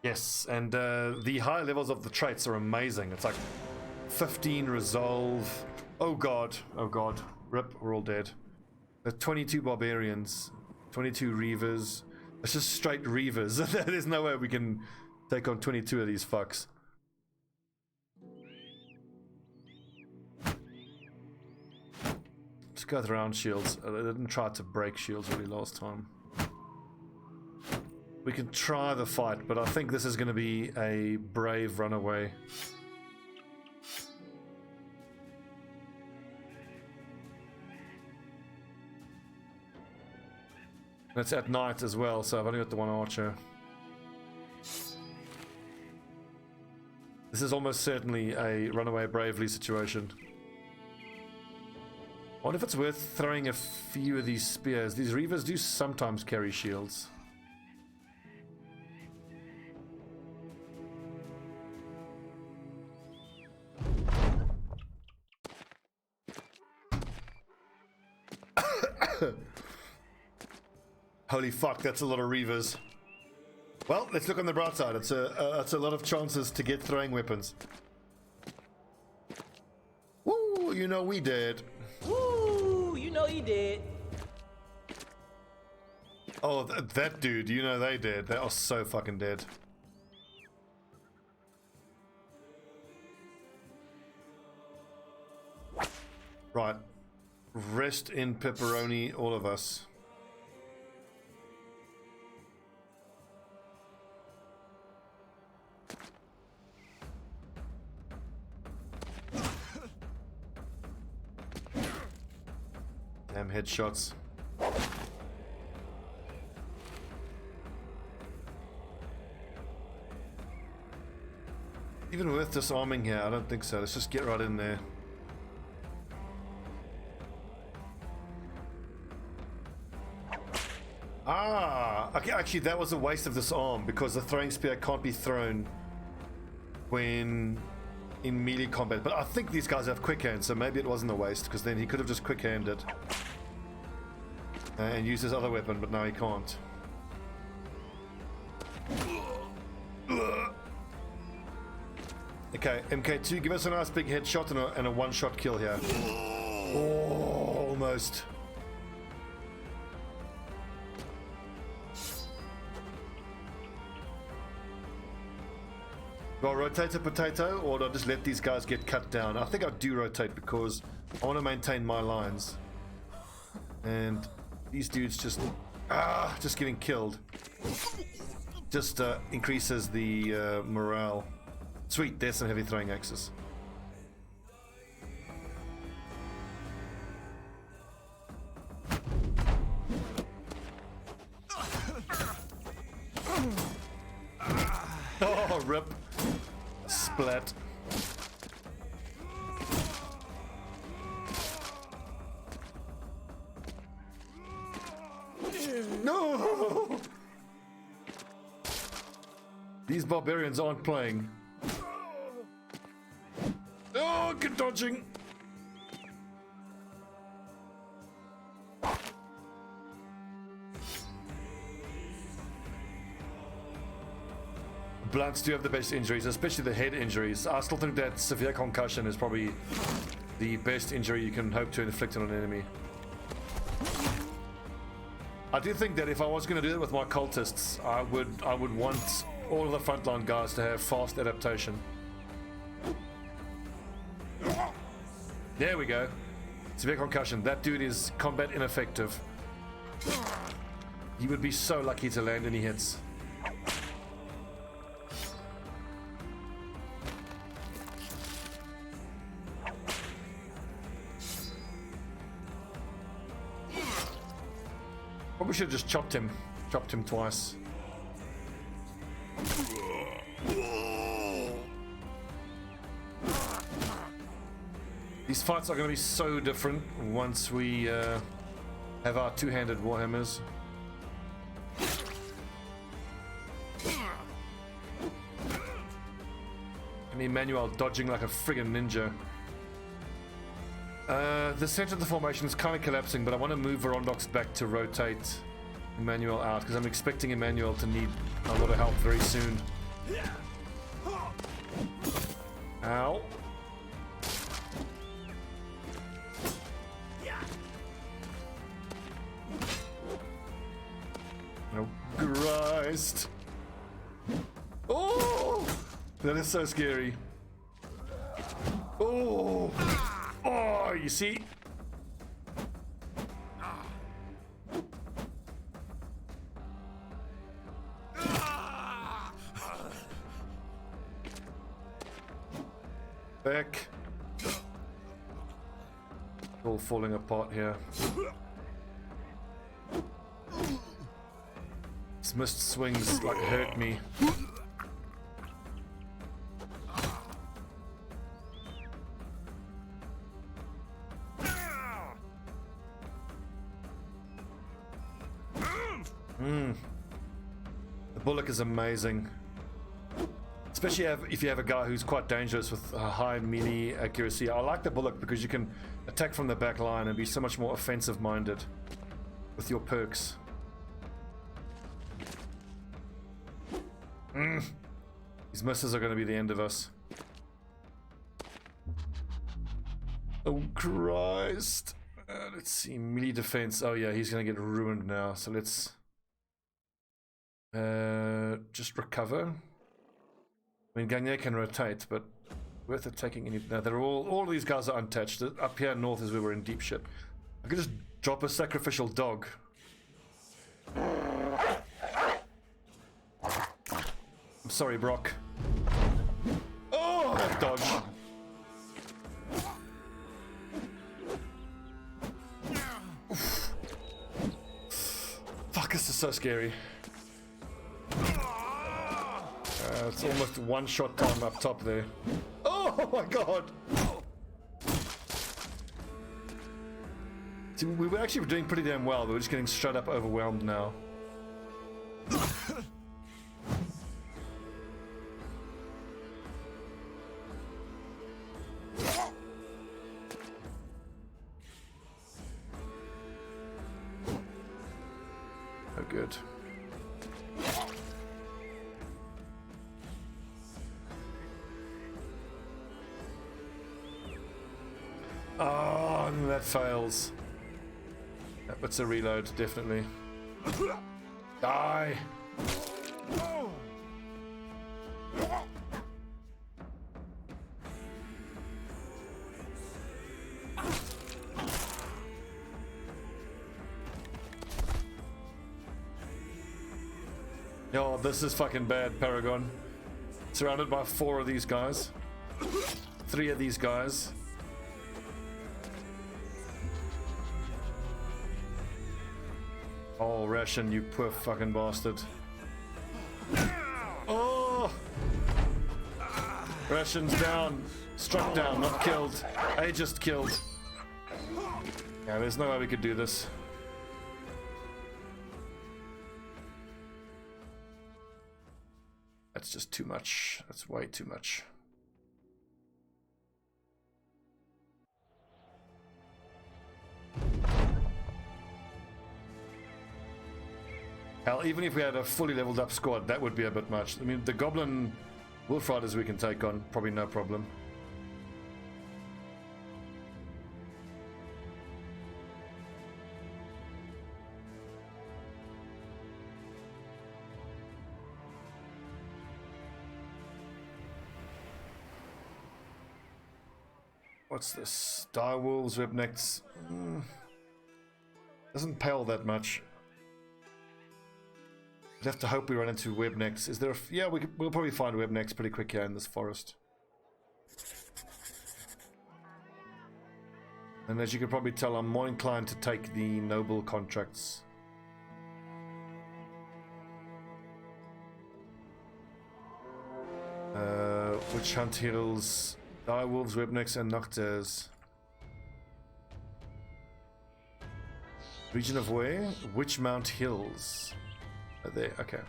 Yes, and the higher levels of the traits are amazing. It's like 15 resolve. Oh god, rip, we're all dead. There's 22 barbarians, 22 reavers. It's just straight reavers. There's no way we can take on 22 of these fucks. Just go around shields. I didn't try to break shields really last time. We can try the fight, but I think this is going to be a brave runaway. It's at night as well, so I've only got the one archer. This is almost certainly a runaway bravely situation. I wonder if it's worth throwing a few of these spears. These reavers do sometimes carry shields. Holy fuck, that's a lot of reavers. Well, let's look on the bright side. It's a lot of chances to get throwing weapons. Woo, you know we did. Woo, you know you did. Oh, that dude, you know they did. They are so fucking dead. Right. Rest in pepperoni, all of us. Damn headshots. Even worth disarming here? I don't think so. Let's just get right in there. Ah! Okay, actually that was a waste of disarm because the throwing spear can't be thrown when in melee combat, but I think these guys have quick hands, so maybe it wasn't a waste, because then he could have just quick handed and used his other weapon, but now he can't. Okay, MK2, give us a nice big headshot and a one-shot kill here. Oh, almost. Do I rotate a potato, or do I just let these guys get cut down? I think I do rotate because I want to maintain my lines. And these dudes just getting killed. Just increases the morale. Sweet, there's some heavy throwing axes. Oh, rip. Splat. No! These barbarians aren't playing. Oh, good dodging. Blunts do have the best injuries, especially the head injuries. I still think that severe concussion is probably the best injury you can hope to inflict on an enemy. I do think that if I was going to do it with my cultists, I would want all of the frontline guys to have fast adaptation. There we go. Severe concussion. That dude is combat ineffective. He would be so lucky to land any hits. Probably should have just chopped him twice. These fights are going to be so different once we have our two-handed warhammers. And Emmanuel dodging like a friggin' ninja. The center of the formation is kind of collapsing, but I want to move Verondox back to rotate Emmanuel out, because I'm expecting Emmanuel to need a lot of help very soon. Ow. Oh, Christ. Oh! That is so scary. Oh! Oh, you see? Back. All falling apart here. This missed swings like hurt me. The bullock is amazing. Especially if you have a guy who's quite dangerous with a high melee accuracy. I like the bullock because you can attack from the back line and be so much more offensive minded with your perks. These misses are going to be the end of us. Oh Christ. Let's see, melee defense. Oh yeah, he's going to get ruined now. So let's just recover. I mean, Gagne can rotate, but worth it taking any... No, they're all of these guys are untouched. Up here north is where we're in deep shit. I could just drop a sacrificial dog. I'm sorry, Brock. Oh, that dodge. Oof. Fuck, this is so scary. It's almost one shot time up top there. Oh my god! See, we were actually doing pretty damn well, but we're just getting straight up overwhelmed now. Oh, good. Oh, that fails. That puts a reload, definitely. Die! Oh, this is fucking bad, Paragon. Surrounded by 4 of these guys. 3 of these guys. Oh, Ration, you poor fucking bastard. Oh! Ration's down. Struck down, not killed. Just killed. Yeah, there's no way we could do this. That's just too much. That's way too much. Hell, even if we had a fully leveled up squad, that would be a bit much. I mean, the Goblin Wolf Riders we can take on, probably no problem. What's this? Direwolves, Webnecks. Doesn't pale that much. We'd have to hope we run into Webnecks. Is there a... Yeah, we'll probably find Webnecks pretty quick here in this forest. And as you can probably tell, I'm more inclined to take the noble contracts. Witch Hunt Hills, Direwolves, Webnecks, and Nocturs. Region of where? Witchmount Hills. Oh, there, okay.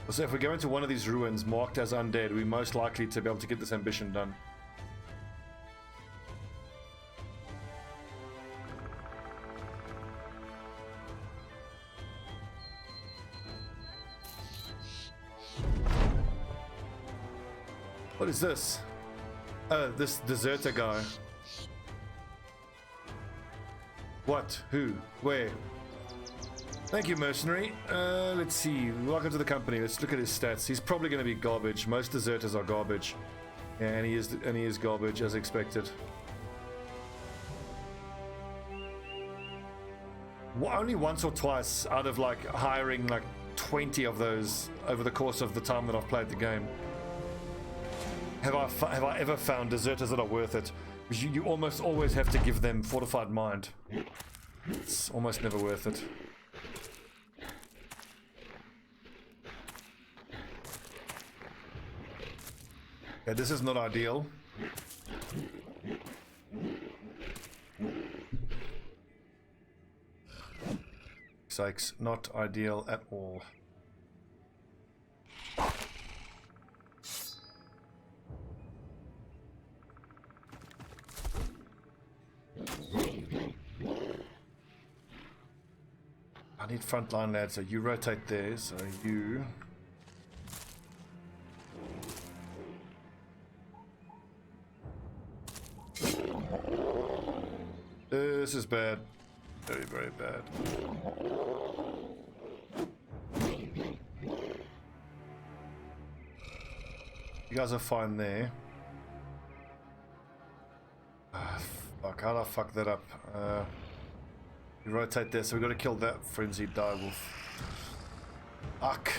So if we go into one of these ruins marked as undead, we're most likely to be able to get this ambition done. What is this? Oh, this deserter guy. What? Who? Where? Thank you, mercenary. Let's see. Welcome to the company. Let's look at his stats. He's probably going to be garbage. Most deserters are garbage. Yeah, and he is garbage as expected. Only once or twice out of like hiring like 20 of those over the course of the time that I've played the game. Have I ever found deserters that are worth it? Because you almost always have to give them fortified mind. It's almost never worth it. Yeah, this is not ideal. Sakes, not ideal at all. I need frontline lads, so you rotate there, so you... This is bad. Very, very bad. You guys are fine there. Fuck, how'd I fuck that up? You rotate there, so we got to kill that frenzied direwolf. Fuck.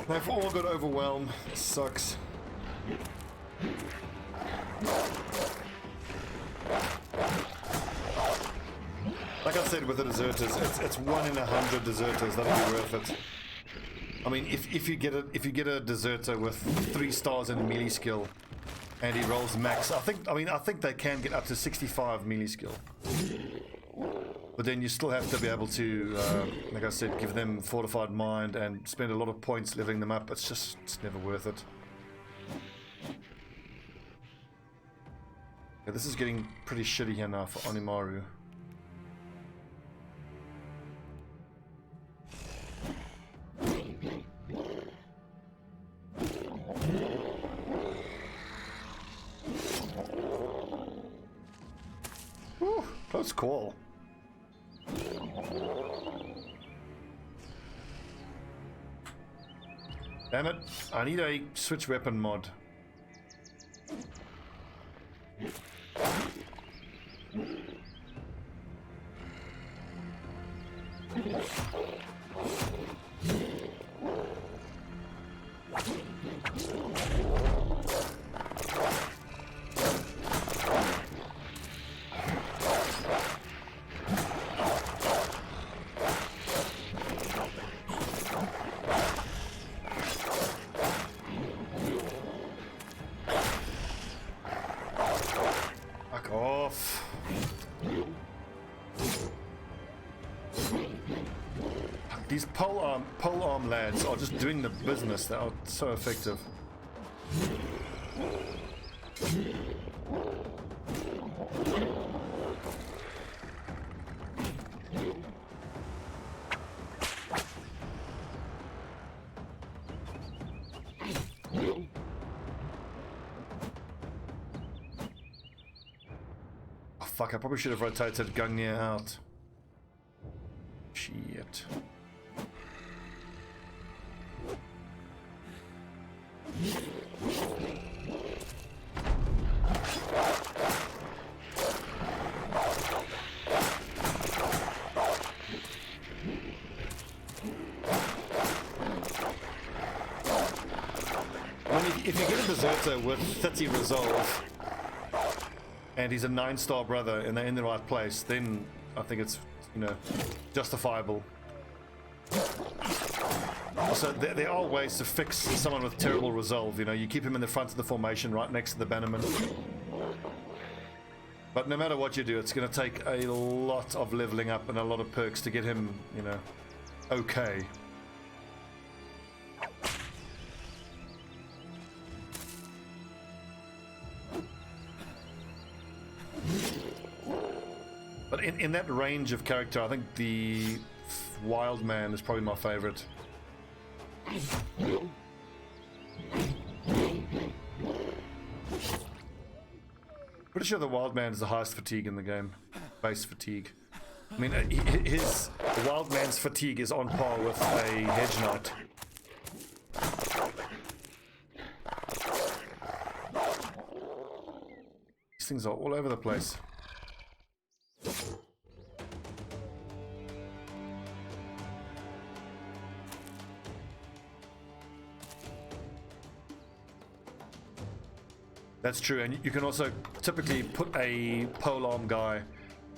They've all got overwhelmed. This sucks. Like I said with the deserters, it's 1 in 100 deserters that'll be worth it. I mean, if you get a deserter with 3 stars in melee skill, and he rolls max, I think they can get up to 65 melee skill. But then you still have to be able to, like I said, give them fortified mind and spend a lot of points leveling them up. It's never worth it. Yeah, this is getting pretty shitty here now for Onimaru. Whew, close call. Damn it, I need a switch weapon mod. These pole arm lads are just doing the business. They are so effective. Oh, fuck, I probably should have rotated Gungnir out. Shit. If you get a deserter with 30 resolve and he's a 9-star brother and they're in the right place, then I think it's, you know, justifiable. Also, there are ways to fix someone with terrible resolve. You know, you keep him in the front of the formation right next to the bannerman. But no matter what you do, it's going to take a lot of leveling up and a lot of perks to get him, you know, okay. But in that range of character, I think the Wild Man is probably my favorite. Pretty sure the wild man is the highest fatigue in the game. Base fatigue. I mean, the wild man's fatigue is on par with a hedge knight. These things are all over the place. That's true, and you can also typically put a polearm guy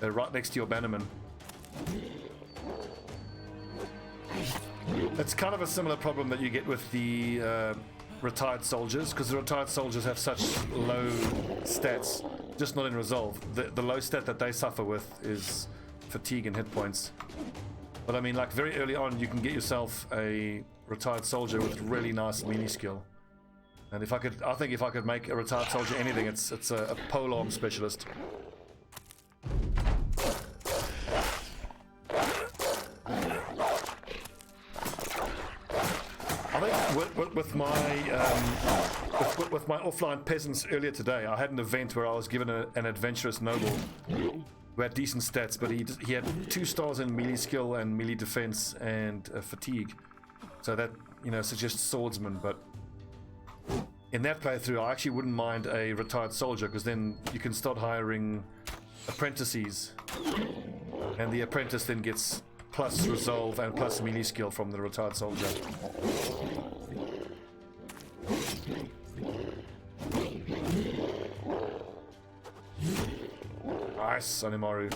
right next to your bannerman. It's kind of a similar problem that you get with the retired soldiers, because the retired soldiers have such low stats, just not in resolve. The low stat that they suffer with is fatigue and hit points. But I mean, like very early on, you can get yourself a retired soldier with really nice melee skill. And if I think if I could make a retired soldier anything, it's a polearm specialist. I think with my offline peasants earlier today, I had an event where I was given an adventurous noble who had decent stats, but he had 2 stars in melee skill and melee defense and fatigue. So that, you know, suggests swordsman, but in that playthrough, I actually wouldn't mind a retired soldier, because then you can start hiring apprentices, and the apprentice then gets plus resolve and plus melee skill from the retired soldier. Nice, Animaru.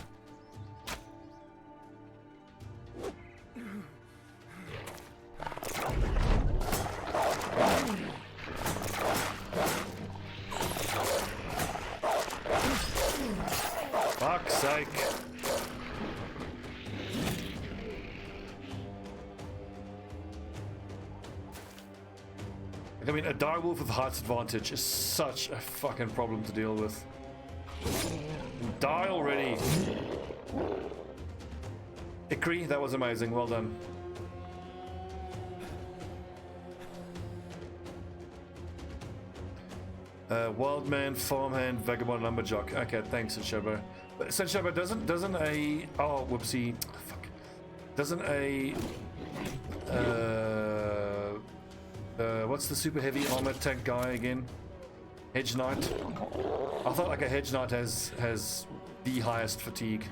Fuck's sake. I mean, a direwolf with height's advantage is such a fucking problem to deal with. Die already. Ikri, that was amazing. Well done. Wildman, farmhand, vagabond, lumberjack. Okay, thanks, Senshabo. But Senshabo, doesn't a whoopsie, fuck, doesn't a what's the super heavy armor tank guy again? Hedge knight. I thought like a hedge knight has the highest fatigue.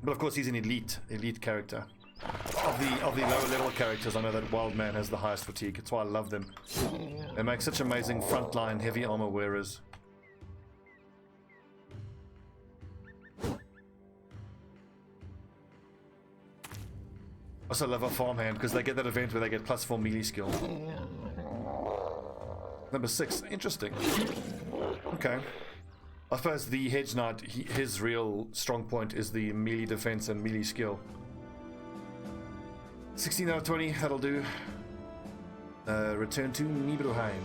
But of course he's an elite character. Of the lower level characters, I know that Wildman has the highest fatigue. That's why I love them. They make such amazing frontline heavy armor wearers. I also love a farmhand because they get that event where they get +4 melee skill. Number 6, interesting. Okay. I suppose the hedge knight, his real strong point is the melee defense and melee skill. 16 out of 20, that'll do. Return to Nibelheim.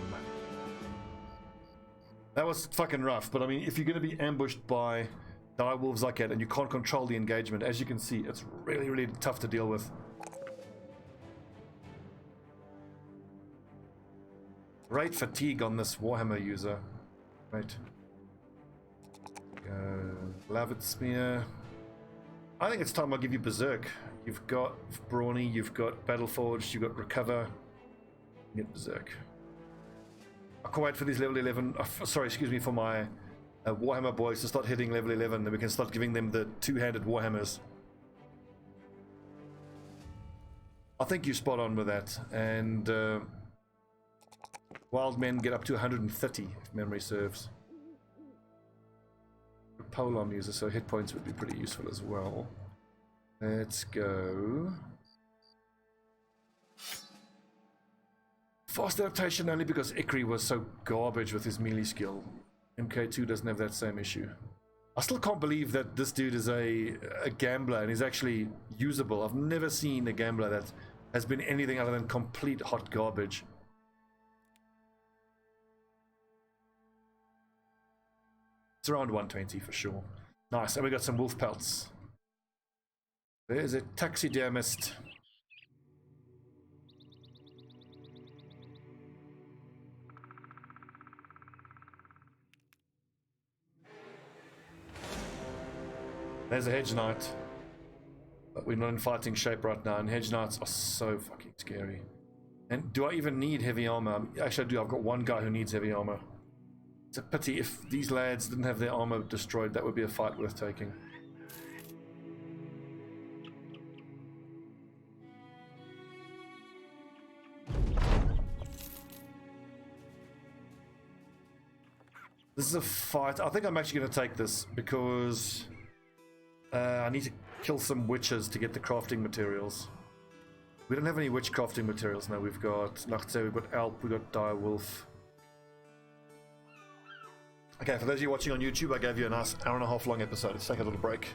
That was fucking rough, but I mean, if you're going to be ambushed by direwolves like that and you can't control the engagement, as you can see, it's really, really tough to deal with. Great fatigue on this Warhammer user. Right. Lavid Spear. I think it's time I'll give you Berserk. You've got Brawny, you've got Battleforged, you've got Recover. Get Berserk. I can't wait for these level 11, sorry, excuse me, for my Warhammer boys to start hitting level 11, then we can start giving them the two-handed Warhammers. I think you're spot on with that, and Wild Men get up to 130, if memory serves. Polearm user, so hit points would be pretty useful as well. Let's go. Fast adaptation only because Ikri was so garbage with his melee skill. MK2 doesn't have that same issue. I still can't believe that this dude is a gambler and he's actually usable. I've never seen a gambler that has been anything other than complete hot garbage. It's around 120 for sure. Nice, and we got some wolf pelts. There's a taxidermist. There's a hedge knight. But we're not in fighting shape right now, and hedge knights are so fucking scary. And do I even need heavy armor? Actually, I do. I've got one guy who needs heavy armor. It's a pity. If these lads didn't have their armor destroyed, that would be a fight worth taking. This is a fight. I think I'm actually going to take this because I need to kill some witches to get the crafting materials. We don't have any witch crafting materials now. We've got Nachtse, we've got Alp, we've got Dire Wolf. Okay, for those of you watching on YouTube, I gave you a nice hour and a half long episode. Let's take a little break.